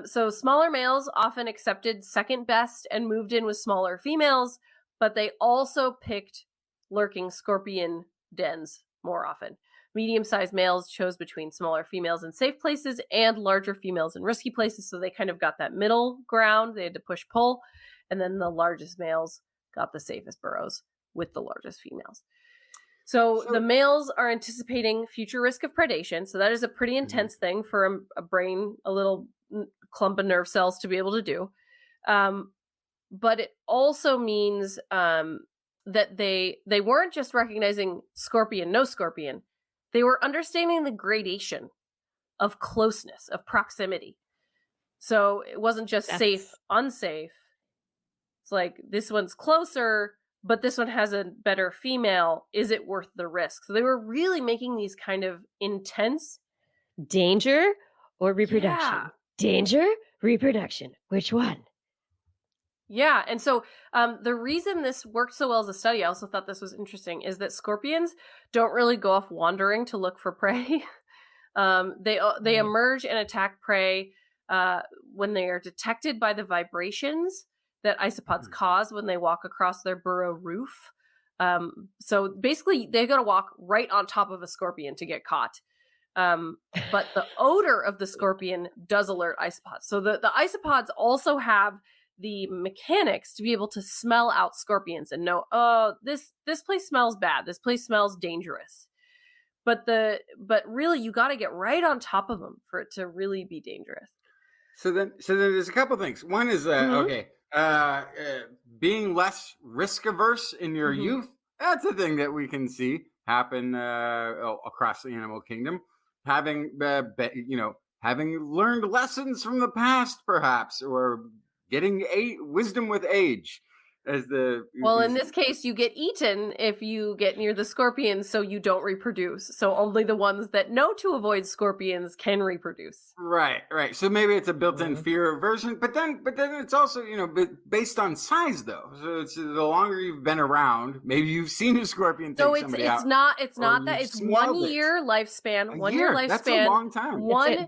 So smaller males often accepted second best and moved in with smaller females, but they also picked lurking scorpion dens more often. Medium-sized males chose between smaller females in safe places and larger females in risky places, so they kind of got that middle ground. They had to push-pull, and then the largest males got the safest burrows with the largest females. So the males are anticipating future risk of predation, so that is a pretty intense thing for a brain, a little clump of nerve cells to be able to do. But it also means that they weren't just recognizing scorpion, no scorpion. They were understanding the gradation of closeness, of proximity. So it wasn't just safe, unsafe. It's like, this one's closer, but this one has a better female. Is it worth the risk? So they were really making these kind of intense. Danger or reproduction? Yeah. Danger, reproduction. Which one? Yeah. And so the reason this worked so well as a study, I also thought this was interesting, is that scorpions don't really go off wandering to look for prey. They emerge and attack prey when they are detected by the vibrations that isopods cause when they walk across their burrow roof. So basically, they got to walk right on top of a scorpion to get caught. But the odor of the scorpion does alert isopods. So the isopods also have the mechanics to be able to smell out scorpions and know, oh, this place smells bad. This place smells dangerous. But really, you got to get right on top of them for it to really be dangerous. So then there's a couple things. One is being less risk averse in your youth. That's a thing that we can see happen across the animal kingdom. Having having learned lessons from the past, perhaps, or getting wisdom with age. In this case, you get eaten if you get near the scorpions, so you don't reproduce. So only the ones that know to avoid scorpions can reproduce. Right. So maybe it's a built-in fear aversion, but then it's also based on size though. So it's the longer you've been around, maybe you've seen a scorpion take somebody out. It's not that it's 1 year lifespan. 1 year lifespan. That's a long time.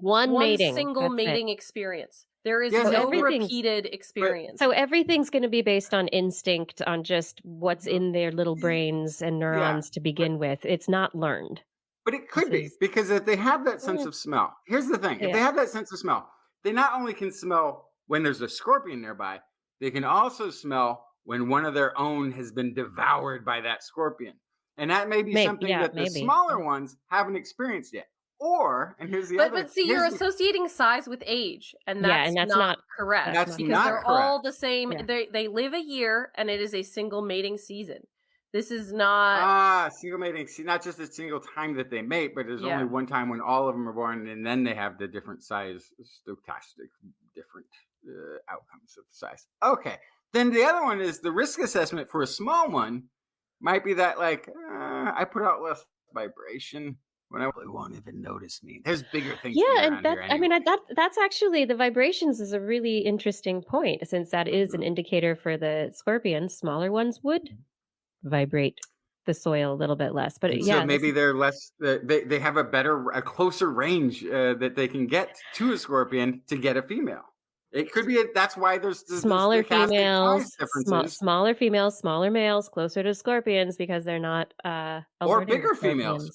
One mating. Single That's mating it. experience. There is no repeated experience. So everything's going to be based on instinct, on just what's in their little brains and neurons to begin with. It's not learned. But it could be, because if they have that sense of smell, here's the thing. If they have that sense of smell, they not only can smell when there's a scorpion nearby, they can also smell when one of their own has been devoured by that scorpion. And that may be something that the smaller ones haven't experienced yet. Or, and here's the other. But see, you're associating size with age, and that's not correct. That's because not they're correct. all the same. Yeah. They live a year, and it is a single mating season. This is not single mating. See, not just a single time that they mate, but there's only one time when all of them are born, and then they have the different size, stochastic, different outcomes of the size. Okay, then the other one is the risk assessment for a small one might be that I put out less vibration. When I really won't even notice me. There's bigger things. Yeah, and that's actually, the vibrations is a really interesting point, since that is an indicator for the scorpions. Smaller ones would vibrate the soil a little bit less, but so maybe they're less. They have a closer range that they can get to a scorpion to get a female. It could be that's why there's smaller females, smaller females, smaller males closer to scorpions because they're not or bigger females.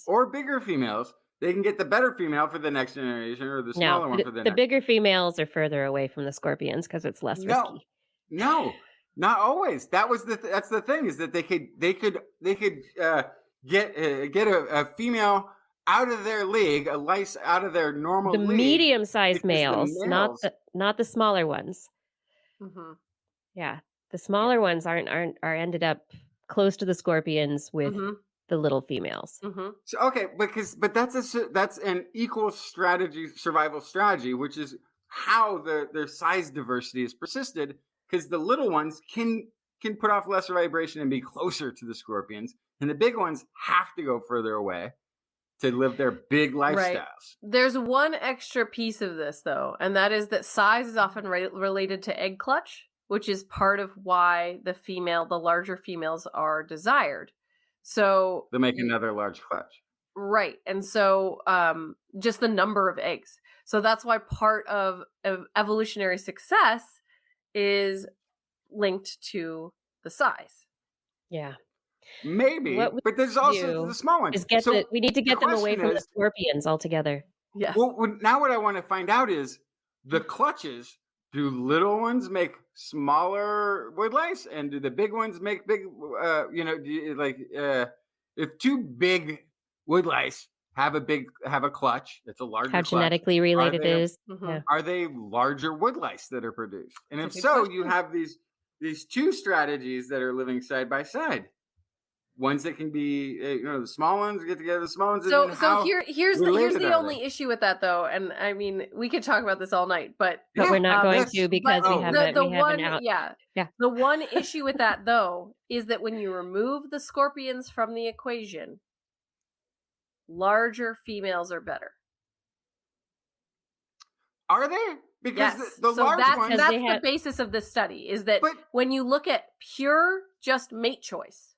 They can get the better female for the next generation, or the smaller one for the next. The bigger females are further away from the scorpions because it's less risky. No, not always. That's the thing, is that they could get a female out of their league, a lice out of their normal league. The medium-sized males, not the smaller ones. Mm-hmm. Yeah, the smaller ones are ended up close to the scorpions with the little females. Mm-hmm. So but that's an equal strategy, survival strategy, which is how their size diversity is persisted, because the little ones can put off lesser vibration and be closer to the scorpions, and the big ones have to go further away to live their big lifestyles. Right. There's one extra piece of this, though, and that is that size is often related to egg clutch, which is part of why the larger females are desired. So they make another large clutch. Right. And so just the number of eggs. So that's why part of evolutionary success is linked to the size. Yeah. Maybe, but there's also the small ones. We need to get them away from the scorpions altogether. Yeah. Well, now what I want to find out is the clutches. Do little ones make smaller woodlice, and do the big ones make big? If two big woodlice have a clutch, it's a larger. How genetically related it is? Are they larger woodlice that are produced? And if so, you have these two strategies that are living side by side. ones that can be, the small ones get together, the small ones. So how here's related the are only they? issue with that, though, and I mean we could talk about this all night, but we're not going that's- to because but we haven't. the we haven't one, out. yeah, Yeah. the one issue with that though is that when you remove the scorpions from the equation, larger females are better. Are they? Because Yes, the so large that's ones. the basis of this study is that But- when you look at pure just mate choice,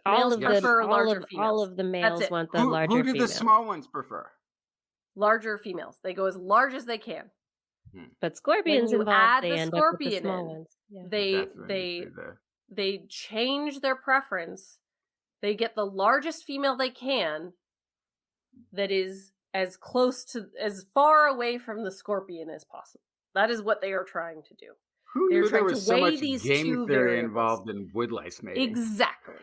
all males of prefer the larger all females. of the That's males it. want the larger who do females. the small ones prefer? Larger females. They go as large as they can. But scorpions you involved, add they the end up with the scorpion small in, ones. Yeah. That's what I say there. they change their preference. They get the largest female they can that is as close to, as far away from the scorpion as possible. That is what they are trying to do. Who They're knew there trying was to so weigh much these game two theory variables. involved in woodlice mating? Exactly.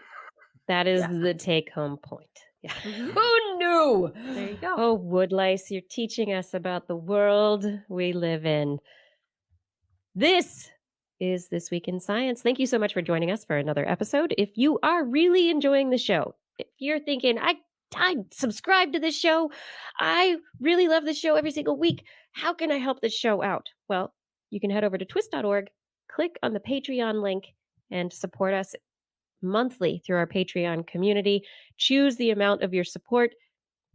That is Yeah. the take-home point. Yeah. Mhm. Who knew? There you go. Oh, Woodlice, you're teaching us about the world we live in. This is This Week in Science. Thank you so much for joining us for another episode. If you are really enjoying the show, if you're thinking, I subscribe to this show, I really love this show every single week, how can I help this show out? Well, you can head over to twist.org, click on the Patreon link, and support us monthly through our Patreon community. Choose the amount of your support,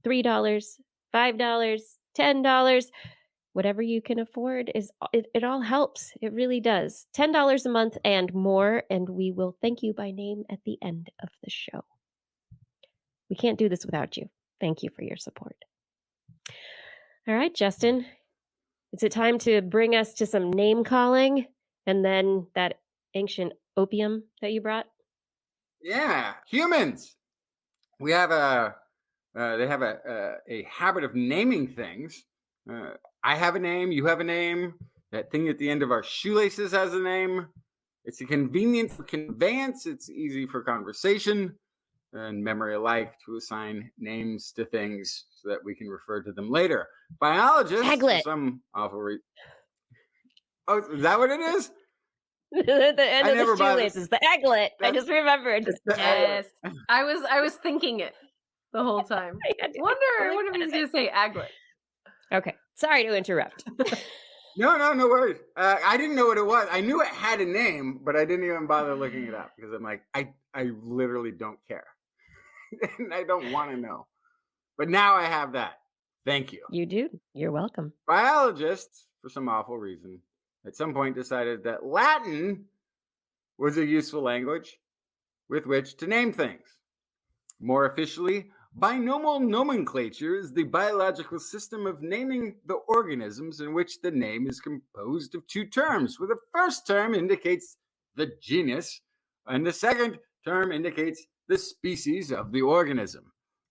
$3, $5, $10, whatever you can afford. It all helps. It really does. $10 a month and more, and we will thank you by name at the end of the show. We can't do this without you. Thank you for your support. All right, Justin, is it time to bring us to some name calling and then that ancient opium that you brought? Yeah, humans. We have they have a habit of naming things. I have a name. You have a name. That thing at the end of our shoelaces has a name. It's a convenience for conveyance. It's easy for conversation and memory alike to assign names to things so that we can refer to them later. Biologists, for Aglet. some awful reason. Oh, is that what it is? The end I of never the bothered- shoelaces, the aglet. I just remembered. Yes. I was thinking it the whole time. I wonder if he's going to say aglet. Okay, sorry to interrupt. No worries. I didn't know what it was. I knew it had a name, but I didn't even bother looking it up because I'm like, I literally don't care. And I don't want to know. But now I have that. Thank you. You do. You're welcome. Biologists, for some awful reason, at some point decided that Latin was a useful language with which to name things. More officially, binomial nomenclature is the biological system of naming the organisms in which the name is composed of two terms, where the first term indicates the genus and the second term indicates the species of the organism.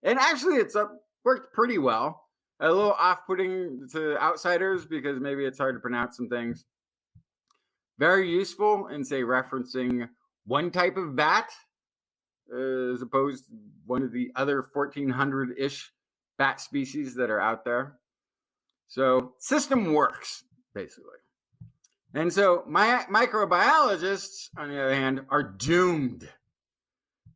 And actually, it's worked pretty well. A little off-putting to outsiders because maybe it's hard to pronounce some things. Very useful in, say, referencing one type of bat as opposed to one of the other 1,400-ish bat species that are out there. So, system works, basically. And so, microbiologists, on the other hand, are doomed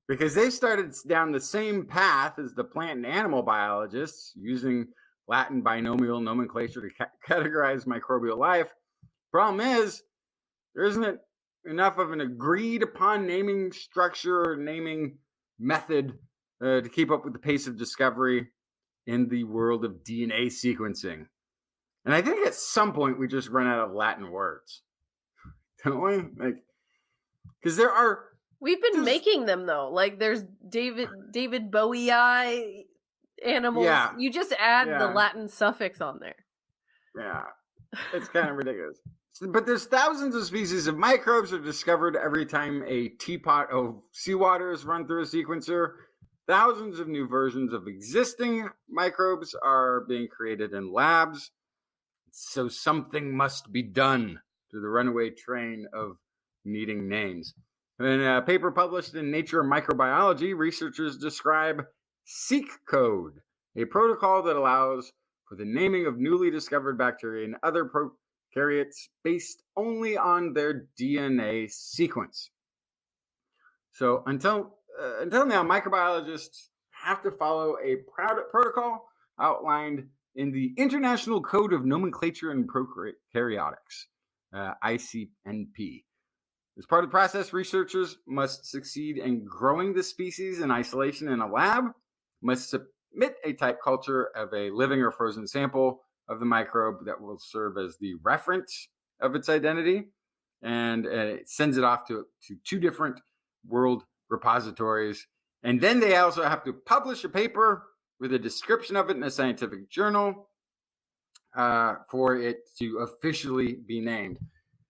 because they started down the same path as the plant and animal biologists, using Latin binomial nomenclature to categorize microbial life. Problem is, there isn't enough of an agreed upon naming structure or naming method to keep up with the pace of discovery in the world of DNA sequencing. And I think at some point we just run out of Latin words. Don't we? Like, because there are... We've been making them though. Like there's David Bowie animals. Yeah. You just add the Latin suffix on there. Yeah. It's kind of ridiculous. But there's thousands of species of microbes are discovered every time a teapot of seawater is run through a sequencer. Thousands of new versions of existing microbes are being created in labs. So something must be done to the runaway train of needing names. In a paper published in Nature Microbiology, researchers describe Seq code, a protocol that allows for the naming of newly discovered bacteria and other prokaryotes based only on their DNA sequence. So until until now, microbiologists have to follow a protocol outlined in the International Code of Nomenclature and Prokaryotics, ICNP. As part of the process, researchers must succeed in growing the species in isolation in a lab, must submit a type culture of a living or frozen sample of the microbe that will serve as the reference of its identity, and it sends it off to 2 different world repositories. And then they also have to publish a paper with a description of it in a scientific journal for it to officially be named.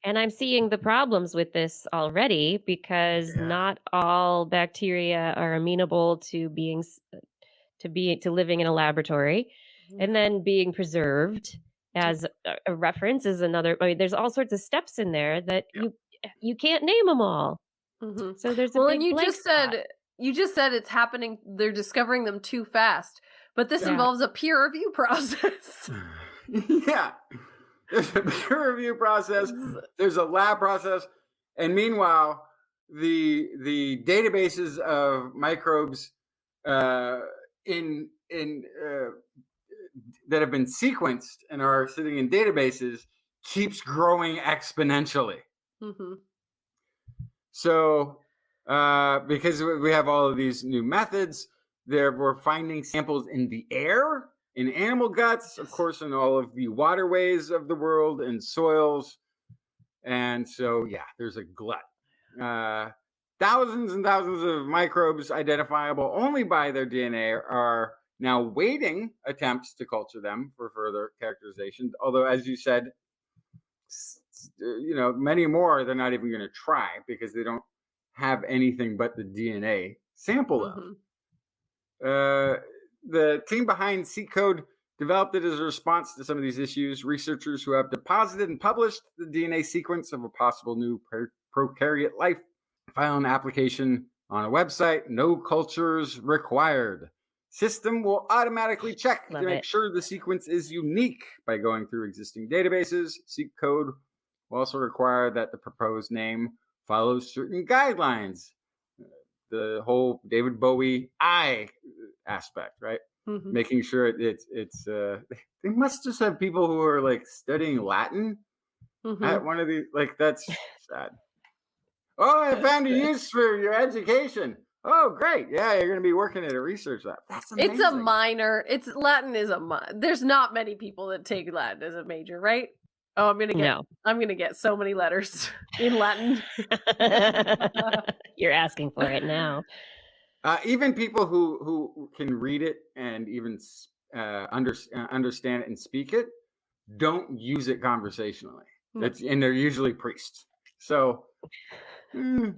And I'm seeing the problems with this already because not all bacteria are amenable to living in a laboratory, and then being preserved as a reference is another. I mean, there's all sorts of steps in there that you can't name them all. So there's a big and you blank just spot. said it's happening. They're discovering them too fast, but this involves a peer review process. Yeah. There's a peer review process. There's a lab process, and meanwhile, the databases of microbes that have been sequenced and are sitting in databases keeps growing exponentially. So, because we have all of these new methods, we're finding samples in the air, in animal guts, of course, in all of the waterways of the world and soils. And so, there's a glut. Thousands and thousands of microbes identifiable only by their DNA are now waiting attempts to culture them for further characterization. Although, as you said, many more they're not even going to try because they don't have anything but the DNA sample of. The team behind SeqCode developed it as a response to some of these issues. Researchers who have deposited and published the DNA sequence of a possible new prokaryote life file an application on a website. No cultures required. System will automatically check to make sure the sequence is unique by going through existing databases. SeqCode will also require that the proposed name follows certain guidelines. The whole David Bowie aspect, right? Making sure it's they must just have people who are like studying Latin at one of these, like, that's sad. Oh, I found a use for your education. Oh, great. Yeah, you're going to be working at a research lab. That's amazing. It's a minor. Latin is there's not many people that take Latin as a major, right? Oh, I'm gonna get so many letters in Latin. You're asking for it now. Even people who can read it and even understand it and speak it don't use it conversationally. And they're usually priests. So, so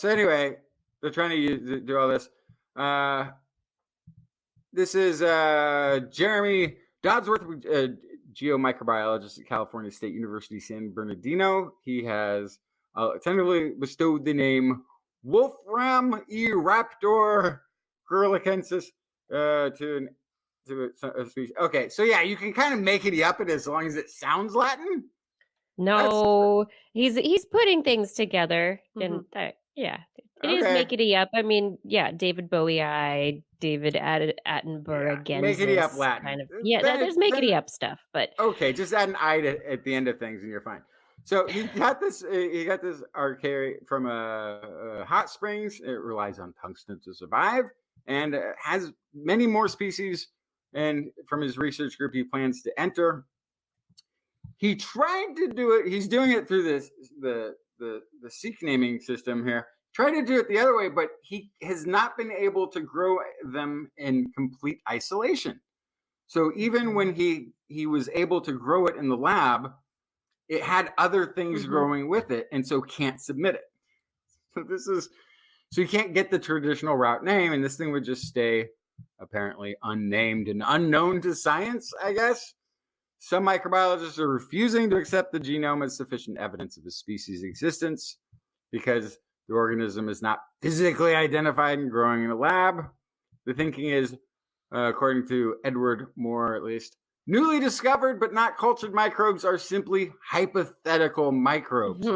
anyway, they're trying to do all this. This is Jeremy Dodsworth, geomicrobiologist at California State University, San Bernardino. He has tentatively bestowed the name Wolfram Raptor Gurlicensis to a species. Okay, so you can kind of make it up as long as it sounds Latin. No, he's putting things together, and it is making up. I mean, David Bowie, David Attenborough again. Make it up Latin. Kind of, there's making up stuff, but okay, just add an I at the end of things, and you're fine. So he got this. He got this archaea from hot springs. It relies on tungsten to survive, and has many more species. And from his research group, he plans to enter. He tried to do it. He's doing it through the seq naming system here. Tried to do it the other way, but he has not been able to grow them in complete isolation. So even when he was able to grow it in the lab, it had other things growing with it, and so can't submit it. So you can't get the traditional route name, and this thing would just stay apparently unnamed and unknown to science, I guess. Some microbiologists are refusing to accept the genome as sufficient evidence of the species' existence because the organism is not physically identified and growing in a lab. The thinking is, according to Edward Moore at least, newly discovered but not cultured microbes are simply hypothetical microbes.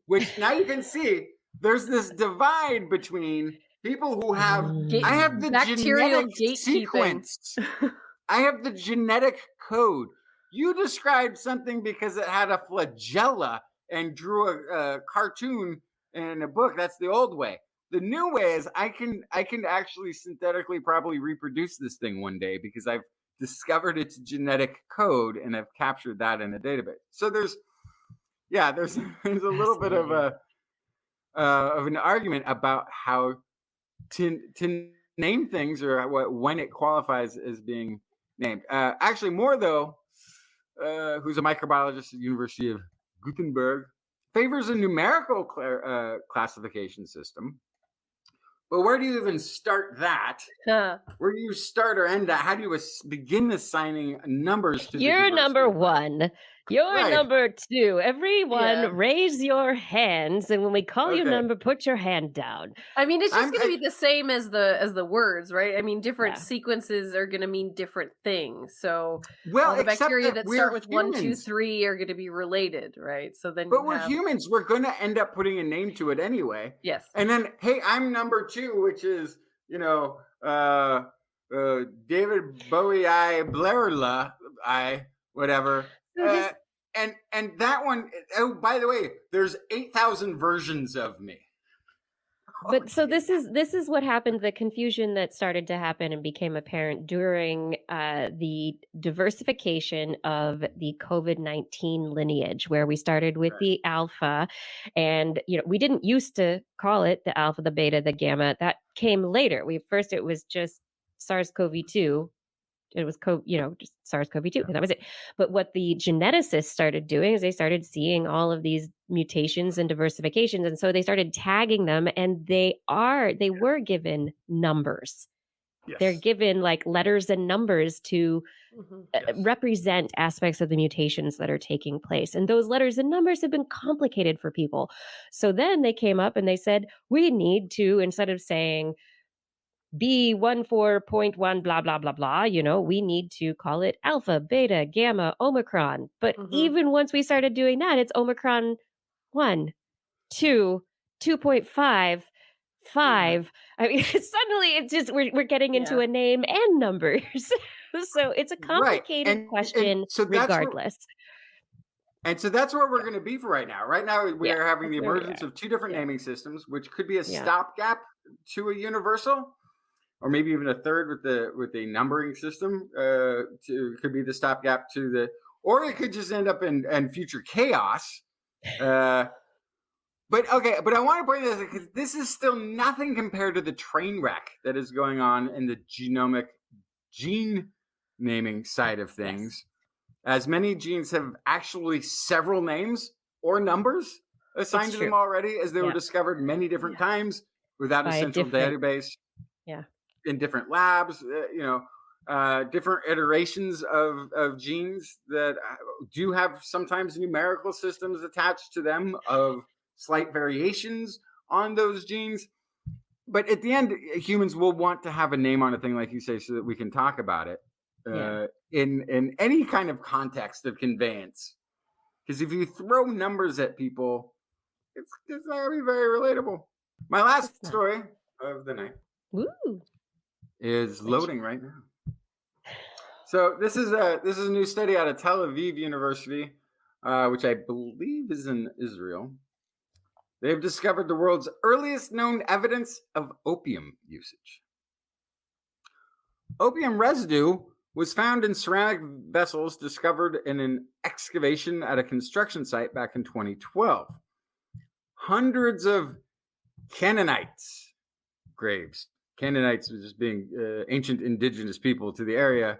Which now you can see there's this divide between people who have, I have the Bacterial genetic gatekeeping. sequence. I have the genetic code. You described something because it had a flagella and drew a cartoon in a book. That's the old way. The new way is I can actually synthetically probably reproduce this thing one day because I've discovered its genetic code and have captured that in a database. So there's a little bit of an argument about how to name things or when it qualifies as being named. Actually, Moore, though, who's a microbiologist at the University of Gothenburg, favors a numerical classification system. But where do you even start that? Where do you start or end that? How do you begin assigning numbers to You're number one. You're Right. number two. Everyone, raise your hands, and when we call you number, put your hand down. I mean, it's just going to be the same as the words, right? I mean, different sequences are going to mean different things. So, all the bacteria that start with 1, 2, 3 are going to be related, right? So then, we're humans. We're going to end up putting a name to it anyway. Yes. And then, hey, I'm number 2, which is David Bowie, whatever. And that one, oh, by the way, there's 8,000 versions of me. But so this is what happened, the confusion that started to happen and became apparent during the diversification of the COVID-19 lineage, where we started with the alpha, and we didn't used to call it the alpha, the beta, the gamma. That came later. First it was just SARS-CoV-2. It was just SARS-CoV-2, and that was it. But what the geneticists started doing is they started seeing all of these mutations and diversifications, and so they started tagging them, and they were given numbers. Yes. They're given like letters and numbers to represent aspects of the mutations that are taking place. And those letters and numbers have been complicated for people. So then they came up and they said, we need to, instead of saying B14.1 blah blah blah blah, we need to call it alpha, beta, gamma, omicron. But even once we started doing that, it's omicron 1, 2, 2.5, 5. I mean, suddenly it's just we're getting into a name and numbers. So it's a complicated question, and so regardless. So that's where we're going to be for right now. Right now, we are having the emergence of 2 different naming systems, which could be a stopgap to a universal. Or maybe even a third with the numbering system could be the stopgap to or it could just end up in future chaos. But I want to point this because this is still nothing compared to the train wreck that is going on in the gene naming side of things. As many genes have actually several names or numbers assigned to them already, as they were discovered many different times without a central database. Yeah. In different labs, different iterations of genes that do have sometimes numerical systems attached to them of slight variations on those genes. But at the end, humans will want to have a name on a thing, like you say, so that we can talk about it in any kind of context of conveyance. Because if you throw numbers at people, it's not going to be very relatable. My last story of the night. Woo. Is loading right now. So this is a new study out of Tel Aviv University, which I believe is in Israel. They've discovered the world's earliest known evidence of opium usage. Opium residue was found in ceramic vessels discovered in an excavation at a construction site back in 2012. Hundreds of Canaanites graves. Canaanites just being ancient indigenous people to the area.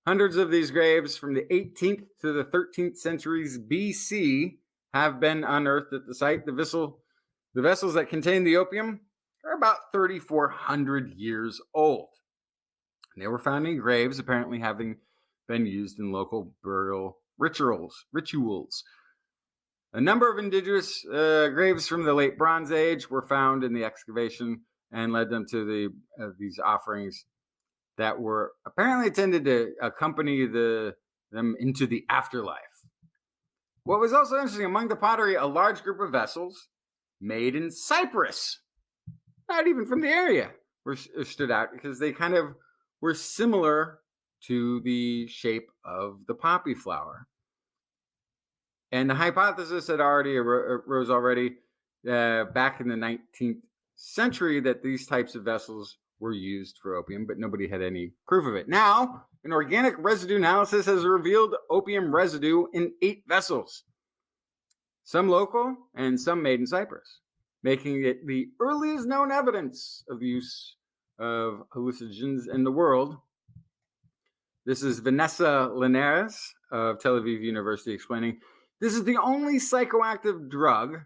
Hundreds of these graves from the 18th to the 13th centuries BC have been unearthed at the site. The vessels that contain the opium are about 3,400 years old. And they were found in graves, apparently having been used in local burial rituals. A number of indigenous graves from the late Bronze Age were found in the excavation and led them to these offerings that were apparently intended to accompany them into the afterlife. What was also interesting, among the pottery, a large group of vessels made in Cyprus. Not even from the area stood out because they kind of were similar to the shape of the poppy flower. And the hypothesis had already arose already back in the 19th century that these types of vessels were used for opium, but nobody had any proof of it. Now, an organic residue analysis has revealed opium residue in 8 vessels, some local and some made in Cyprus, making it the earliest known evidence of the use of hallucinogens in the world. This is Vanessa Linares of Tel Aviv University explaining, this is the only psychoactive drug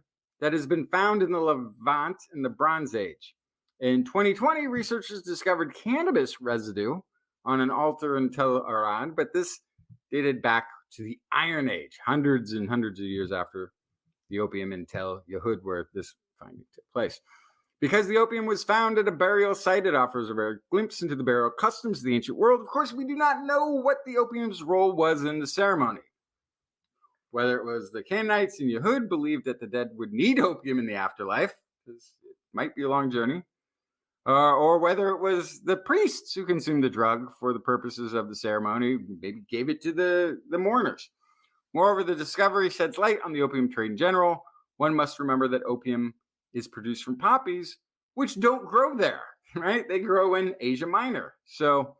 that has been found in the Levant in the Bronze Age. In 2020, researchers discovered cannabis residue on an altar in Tel Aran, but this dated back to the Iron Age, hundreds and hundreds of years after the opium in Tel Yehud, where this finding took place. Because the opium was found at a burial site, it offers a rare glimpse into the burial customs of the ancient world. Of course, we do not know what the opium's role was in the ceremony. Whether it was the Canaanites in Yehud believed that the dead would need opium in the afterlife, because it might be a long journey, or whether it was the priests who consumed the drug for the purposes of the ceremony, maybe gave it to the mourners. Moreover, the discovery sheds light on the opium trade in general. One must remember that opium is produced from poppies, which don't grow there, right? They grow in Asia Minor. So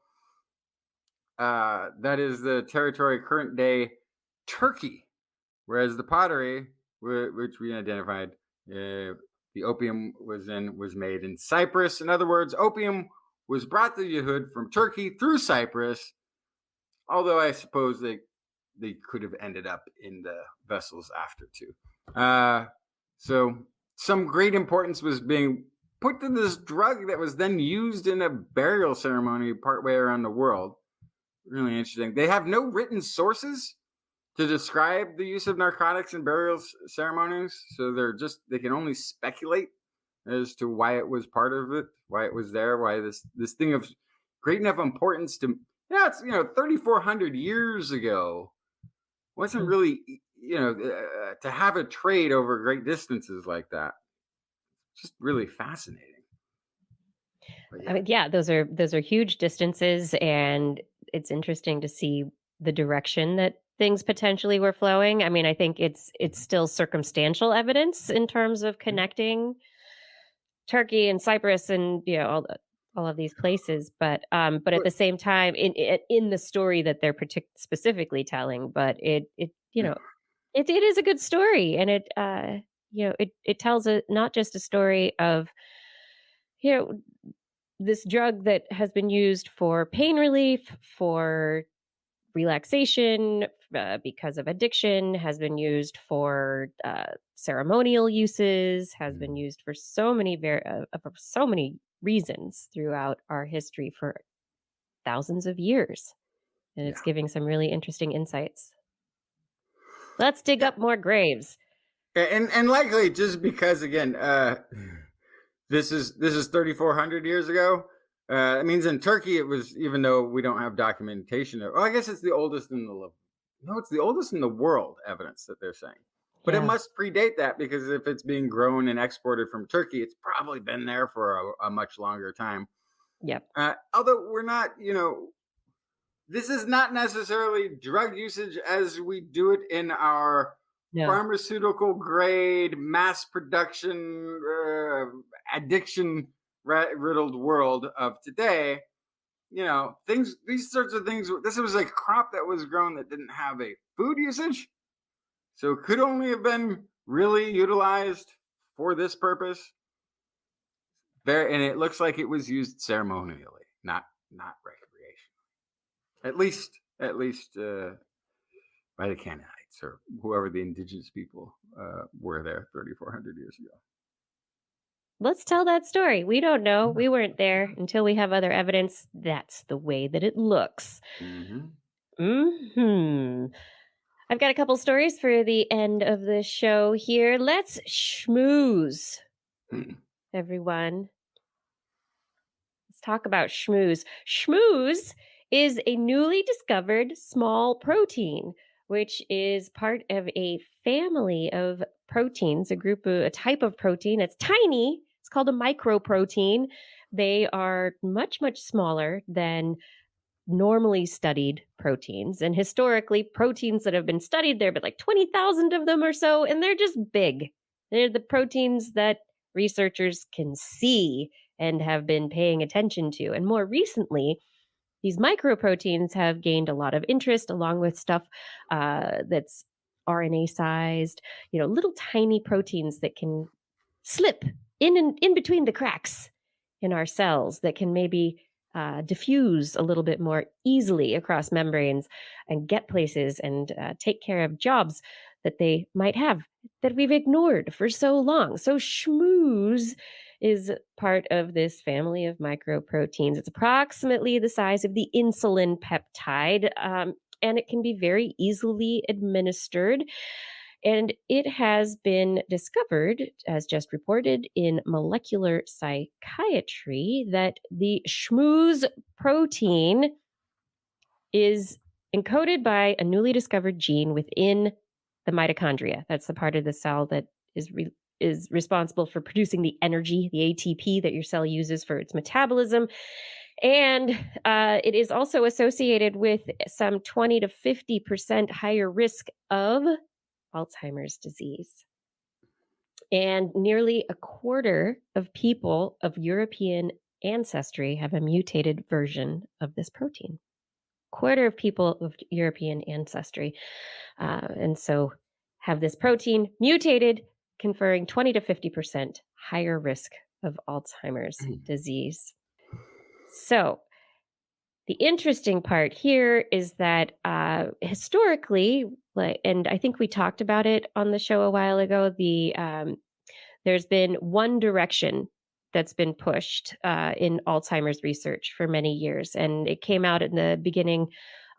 that is the territory of current day Turkey, whereas the pottery, which we identified, the opium was made in Cyprus. In other words, opium was brought to Yehud from Turkey through Cyprus, although I suppose they could have ended up in the vessels after too. So some great importance was being put to this drug that was then used in a burial ceremony partway around the world. Really interesting. They have no written sources to describe the use of narcotics in burial ceremonies, so they can only speculate as to why it was part of it, why it was there, why this thing of great enough importance to, it's 3,400 years ago wasn't really to have a trade over great distances like that. Just really fascinating. Yeah. I mean, those are huge distances, and it's interesting to see the direction that things potentially were flowing. I mean, I think it's still circumstantial evidence in terms of connecting Turkey and Cyprus and all of these places, but at the same time, in the story that they're specifically telling, but it is a good story, and it tells not just a story of this drug that has been used for pain relief, for relaxation, because of addiction, has been used for ceremonial uses, has been used for so many reasons throughout our history for thousands of years, and it's giving some really interesting insights. Let's dig up more graves, and likely just because again, this is 3,400 years ago. It means in Turkey it was, even though we don't have documentation of, I guess it's the oldest it's the oldest in the world evidence that they're saying. But it must predate that, because if it's being grown and exported from Turkey, it's probably been there for a much longer time. Yep. Although we're not, this is not necessarily drug usage as we do it in our pharmaceutical grade, mass production, addiction riddled world of today. These sorts of things. This was a crop that was grown that didn't have a food usage, so it could only have been really utilized for this purpose. And it looks like it was used ceremonially, not recreationally. At least by the Canaanites or whoever the indigenous people were there 3,400 years ago. Let's tell that story. We don't know. We weren't there until we have other evidence. That's the way that it looks. I've got a couple stories for the end of the show here. Let's schmooze, everyone. Let's talk about schmooze. Schmooze is a newly discovered small protein which is part of a family of proteins, a type of protein. It's tiny. It's called a microprotein. They are much, much smaller than normally studied proteins. And historically, proteins that have been studied, there have been like 20,000 of them or so, and they're just big. They're the proteins that researchers can see and have been paying attention to. And more recently, these microproteins have gained a lot of interest, along with stuff that's RNA sized, little tiny proteins that can slip in between the cracks in our cells, that can maybe diffuse a little bit more easily across membranes and get places and take care of jobs that they might have that we've ignored for so long. So schmooze is part of this family of microproteins. It's approximately the size of the insulin peptide, and it can be very easily administered. And it has been discovered, as just reported in Molecular Psychiatry, that the schmooze protein is encoded by a newly discovered gene within the mitochondria. That's the part of the cell that is responsible for producing the energy, the ATP that your cell uses for its metabolism. And it is also associated with some 20 to 50% higher risk of Alzheimer's disease. And nearly a quarter of people of European ancestry have a mutated version of this protein. Quarter of people of European ancestry. And so have this protein mutated, conferring 20 to 50% higher risk of Alzheimer's disease. So the interesting part here is that historically, and I think we talked about it on the show a while ago, there's been one direction that's been pushed in Alzheimer's research for many years. And it came out in the beginning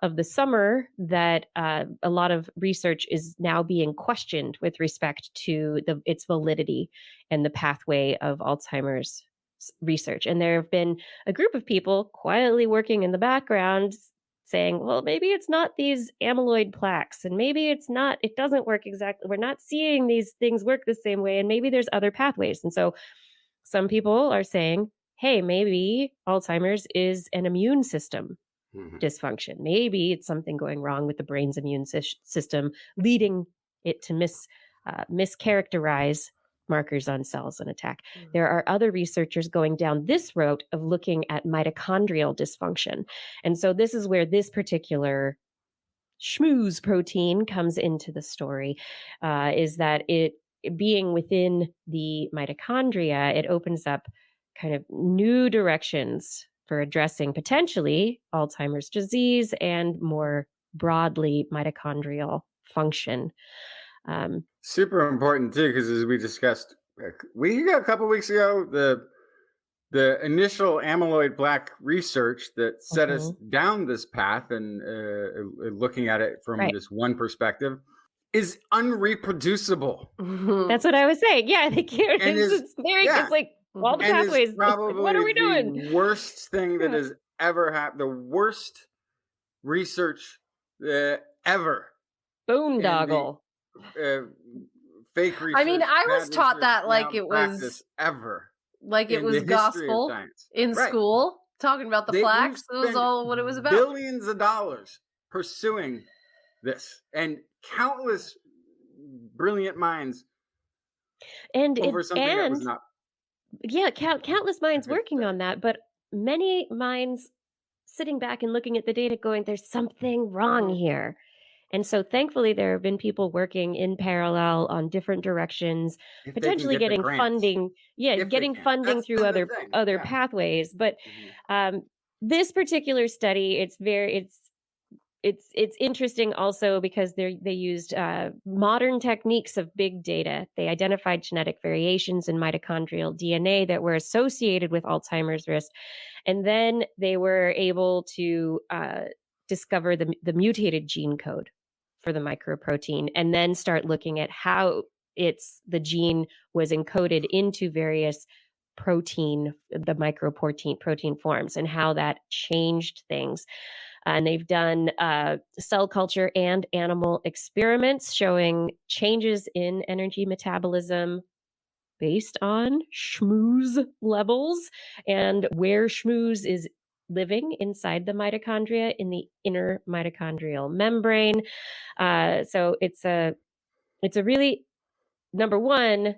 of the summer that a lot of research is now being questioned with respect to its validity and the pathway of Alzheimer's research. And there have been a group of people quietly working in the background saying, well, maybe it's not these amyloid plaques, and maybe it doesn't work exactly. We're not seeing these things work the same way, and maybe there's other pathways. And so some people are saying, hey, maybe Alzheimer's is an immune system dysfunction. Maybe it's something going wrong with the brain's immune system, leading it to mischaracterize markers on cells and attack. There are other researchers going down this route of looking at mitochondrial dysfunction. And so this is where this particular schmooze protein comes into the story, is that it being within the mitochondria, it opens up kind of new directions for addressing potentially Alzheimer's disease and more broadly mitochondrial function. Super important too, because as we discussed a couple weeks ago, the initial amyloid plaque research that set us down this path and looking at it from this one perspective is unreproducible. That's what I was saying. Yeah, it's like all the pathways. Probably what are we doing? The worst thing that has ever happened. The worst research ever. Boondoggle. Fake research. I mean, I was taught that like it was ever. Like it was gospel in school, talking about the plaques. That was all what it was about. Billions of dollars pursuing this, and countless brilliant minds over something that was not. Yeah, countless minds working on that, but many minds sitting back and looking at the data going, there's something wrong here. And so thankfully, there have been people working in parallel on different directions, potentially getting funding. Yeah, getting funding through other pathways. But this particular study, it's interesting also because they used modern techniques of big data. They identified genetic variations in mitochondrial DNA that were associated with Alzheimer's risk. And then they were able to discover the mutated gene code for the microprotein, and then start looking at how the gene was encoded into various the microprotein forms, and how that changed things. And they've done cell culture and animal experiments showing changes in energy metabolism based on schmooze levels and where schmooze is living inside the mitochondria in the inner mitochondrial membrane. So it's a really, number one,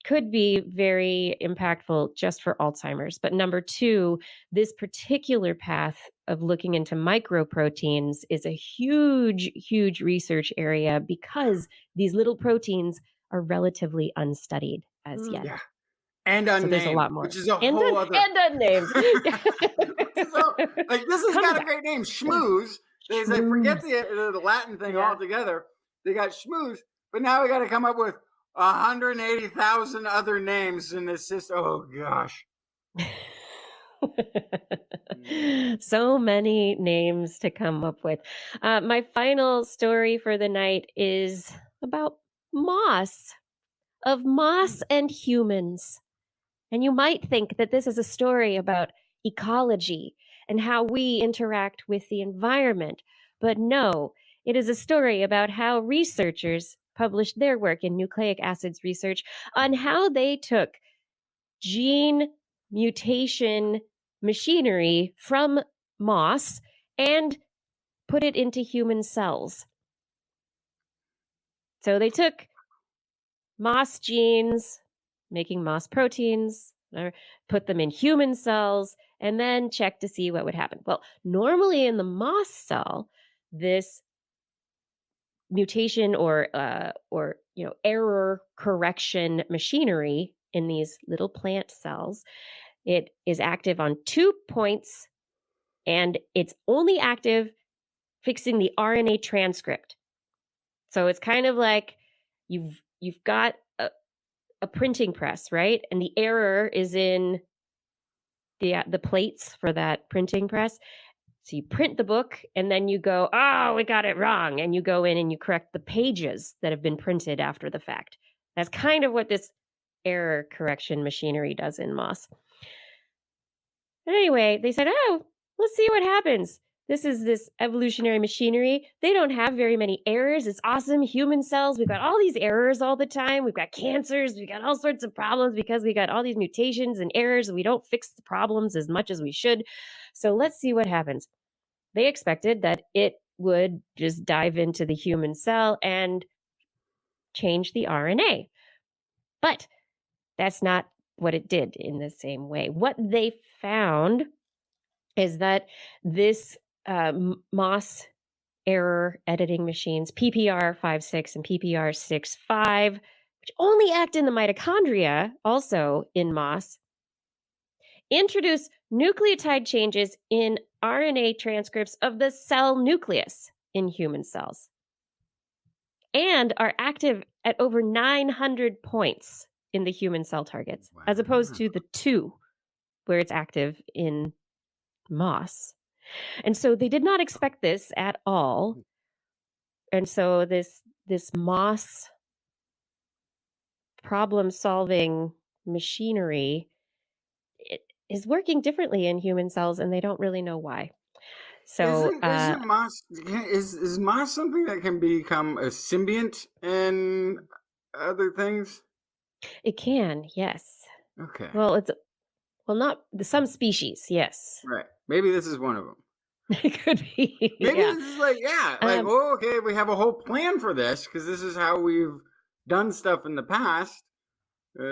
could be very impactful just for Alzheimer's. But number two, this particular path of looking into microproteins is a huge, huge research area because these little proteins are relatively unstudied as yet. Yeah. And So there's a unnamed, lot more. which is a And whole other. and unnamed. So, like, this has Come got a back. great name, schmooze. They say, forget the Latin thing Yeah. altogether. They got schmooze, but now we got to come up with 180,000 other names in this system. Oh gosh. So many names to come up with. My final story for the night is about moss, of moss and humans. And you might think that this is a story about ecology and how we interact with the environment. But no, it is a story about how researchers published their work in nucleic acids research on how they took gene mutation machinery from moss and put it into human cells. So they took moss genes, making moss proteins, put them in human cells, and then check to see what would happen. Well, normally in the moss cell, this mutation or error correction machinery in these little plant cells, it is active on 2 points, and it's only active fixing the RNA transcript. So it's kind of like you've got a printing press, right? And the error is in the plates for that printing press. So you print the book and then you go, oh, we got it wrong. And you go in and you correct the pages that have been printed after the fact. That's kind of what this error correction machinery does in moss. Anyway, they said, oh, let's see what happens. This is this evolutionary machinery. They don't have very many errors. It's awesome. Human cells, we've got all these errors all the time. We've got cancers. We've got all sorts of problems because we got all these mutations and errors. And we don't fix the problems as much as we should. So let's see what happens. They expected that it would just dive into the human cell and change the RNA. But that's not what it did in the same way. What they found is that this moss error editing machines, PPR56 and PPR65, which only act in the mitochondria, also in moss, introduce nucleotide changes in RNA transcripts of the cell nucleus in human cells and are active at over 900 points in the human cell targets, as opposed to the 2 where it's active in moss. And so they did not expect this at all. And so this moss problem-solving machinery, it is working differently in human cells, and they don't really know why. So isn't moss is moss something that can become a symbiont in other things? It can, yes. Okay. Well, not some species, yes. Right. Maybe this is one of them. It could be. Maybe yeah. this is okay, we have a whole plan for this because this is how we've done stuff in the past,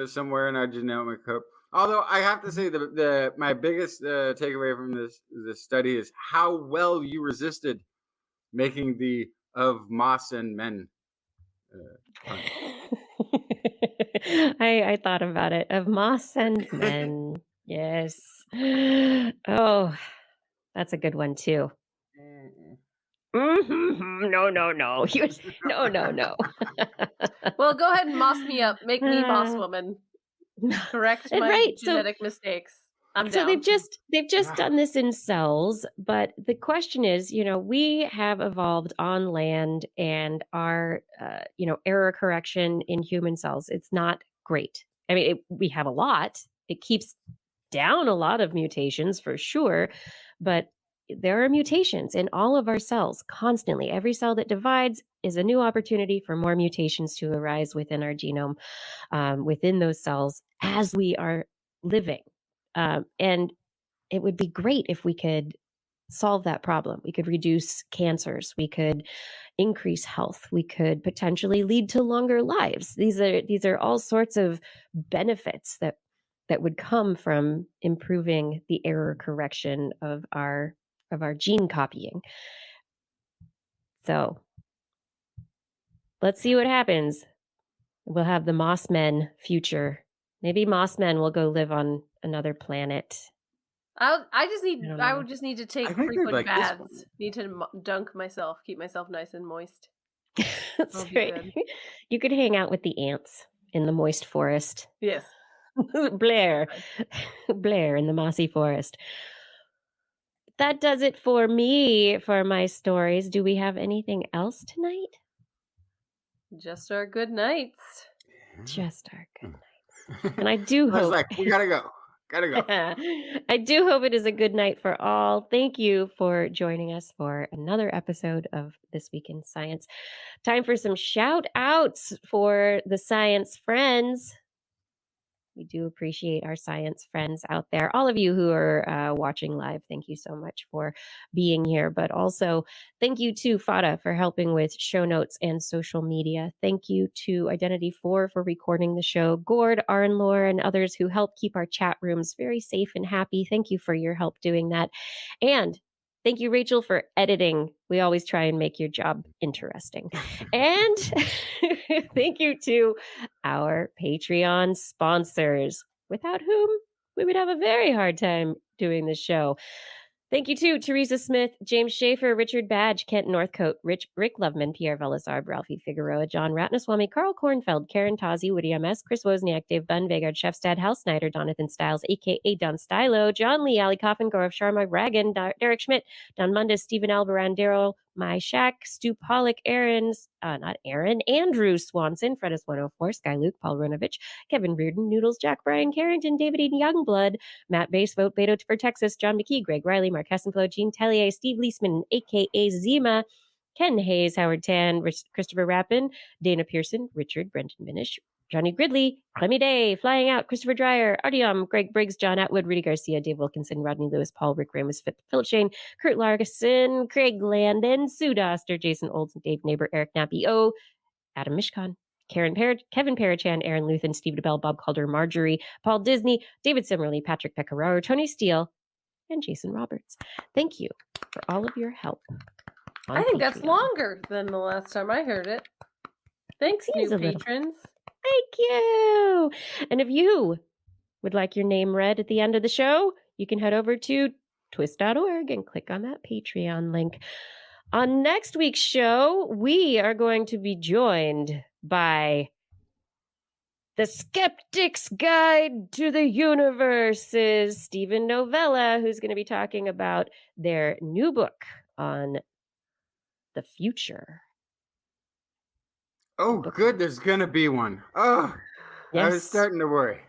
somewhere in our genomic code. Although I have to say, my biggest takeaway from this study is how well you resisted making the of moss and men. I thought about it, of moss and men. Yes. Oh, that's a good one too. Mm-hmm. No. No. Well, go ahead and moss me up. Make me moss woman. Correct my genetic mistakes. I'm down. So they've just done this in cells, but the question is, we have evolved on land, and our error correction in human cells, it's not great. I mean, we have a lot. It keeps down a lot of mutations for sure, but there are mutations in all of our cells constantly. Every cell that divides is a new opportunity for more mutations to arise within our genome, within those cells as we are living. And it would be great if we could solve that problem. We could reduce cancers. We could increase health. We could potentially lead to longer lives. These are all sorts of benefits that would come from improving the error correction of our gene copying. So let's see what happens. We'll have the Moss Men future. Maybe Moss Men will go live on another planet. I would just need to take frequent like baths. Need to dunk myself, keep myself nice and moist. That's right. You could hang out with the ants in the moist forest. Yes. Blair in the mossy forest. That does it for me for my stories. Do we have anything else tonight? Just our good nights. Just our good nights. And I do hope. I was like, we gotta go. I do hope it is a good night for all. Thank you for joining us for another episode of This Week in Science. Time for some shout outs for the science friends. We do appreciate our science friends out there. All of you who are watching live, thank you so much for being here. But also, thank you to Fada for helping with show notes and social media. Thank you to Identity 4 for recording the show. Gord, Arnlore, and others who help keep our chat rooms very safe and happy. Thank you for your help doing that. And thank you, Rachel, for editing. We always try and make your job interesting. And thank you to our Patreon sponsors, without whom we would have a very hard time doing this show. Thank you to Teresa Smith, James Schaefer, Richard Badge, Kent Northcote, Rick Loveman, Pierre Velasarb, Ralphie Figueroa, John Ratnaswamy, Carl Kornfeld, Karen Tozzi, Woody MS, Chris Wozniak, Dave Bunn, Vegard Shefstad, Hal Snyder, Donathan Stiles, a.k.a. Don Stylo, John Lee, Ali Coffin, Gaurav Sharma, Ragan, Derek Schmidt, Don Mundus, Stephen Albaran, Daryl, My Shack, Stu Pollock, Andrew Swanson, Fredis 104, Sky Luke, Paul Runovich, Kevin Reardon, Noodles, Jack Bryan, Carrington, David Eden Youngblood, Matt Base, Vote Beto for Texas, John McKee, Greg Riley, Mark Hessenflow, Gene Tellier, Steve Leisman, a.k.a. Zima, Ken Hayes, Howard Tan, Christopher Rappin, Dana Pearson, Richard, Brenton Minish, Johnny Gridley, Clemmy Day, Flying Out, Christopher Dreyer, Artyom, Greg Briggs, John Atwood, Rudy Garcia, Dave Wilkinson, Rodney Lewis, Paul Rick Ramos, Philip Shane, Kurt Larson, Craig Landon, Sue Doster, Jason Olds, Dave Neighbor, Eric Nappy, Adam Mishkan, Kevin Parachan, Aaron Luthen, Steve DeBell, Bob Calder, Marjorie, Paul Disney, David Simmerly, Patrick Pecoraro, Tony Steele, and Jason Roberts. Thank you for all of your help. I think that's longer than the last time I heard it. Thanks, new patrons. Thank you. And if you would like your name read at the end of the show, you can head over to TWIS.org and click on that Patreon link. On next week's show, we are going to be joined by The Skeptic's Guide to the Universe's Stephen Novella, who's going to be talking about their new book on the future. Oh, good. There's going to be one. Oh, yes. I was starting to worry.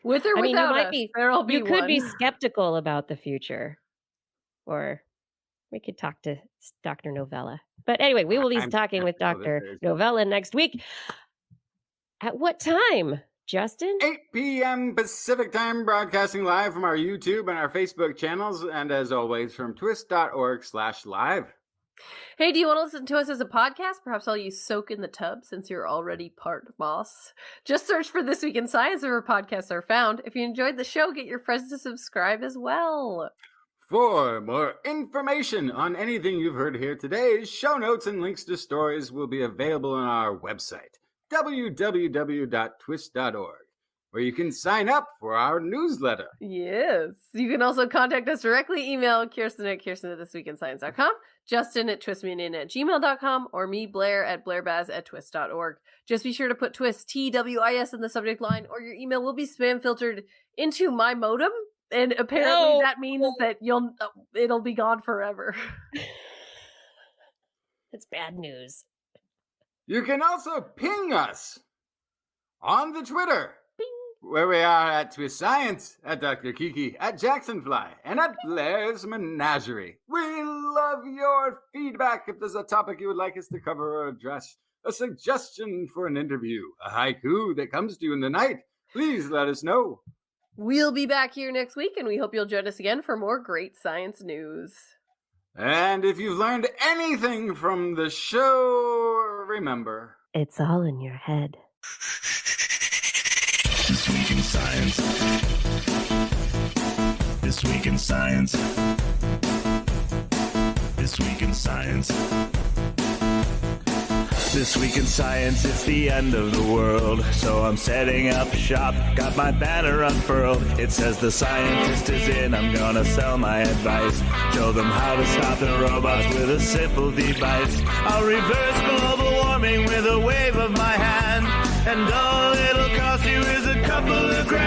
With or without us, there'll be one. You could be skeptical about the future. Or we could talk to Dr. Novella. But anyway, we will be talking with Dr. Novella next week. At what time, Justin? 8 p.m. Pacific time, broadcasting live from our YouTube and our Facebook channels. And as always, from twist.org/live. Hey, do you want to listen to us as a podcast? Perhaps I'll use Soak in the Tub since you're already part Moss. Just search for This Week in Science wherever podcasts are found. If you enjoyed the show, get your friends to subscribe as well. For more information on anything you've heard here today, show notes and links to stories will be available on our website, www.twist.org, where you can sign up for our newsletter. Yes. You can also contact us directly. Email Kirsten at thisweekinscience.com, Justin at twistmeanin@gmail.com, or me, Blair, at blairbaz@twist.org. Just be sure to put twist, TWIS, in the subject line, or your email will be spam filtered into my modem. And apparently that means that it'll be gone forever. That's bad news. You can also ping us on the Twitter. where we are at TWIS Science, at Dr. Kiki, at Jacksonfly, and at Blair's Menagerie. We love your feedback. If there's a topic you would like us to cover or address, a suggestion for an interview, a haiku that comes to you in the night, please let us know. We'll be back here next week, and we hope you'll join us again for more great science news. And if you've learned anything from the show, remember, it's all in your head. This week in science. This week in science. This week in science. This week in science, it's the end of the world. So I'm setting up shop, got my banner unfurled. It says the scientist is in, I'm gonna sell my advice. Show them how to stop the robots with a simple device. I'll reverse global warming with a wave of my hand. And all it'll cost you is a couple of grand.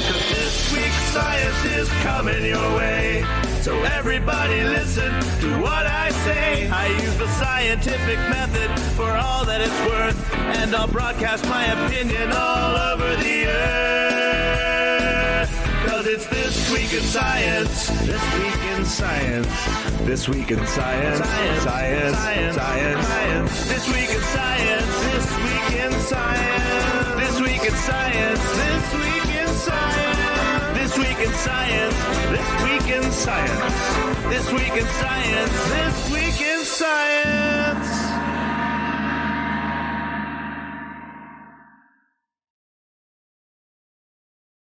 'Cause this week's science is coming your way. So everybody listen to what I say. I use the scientific method for all that it's worth. And I'll broadcast my opinion all over the earth. 'Cause it's This Week in Science. This Week in Science. This Week in Science. Science. Science. Science. Science. Science. This Week in Science. This Week in Science. This Week in Science. This Week in Science. This Week in Science. This Week in Science. This Week in Science. This Week in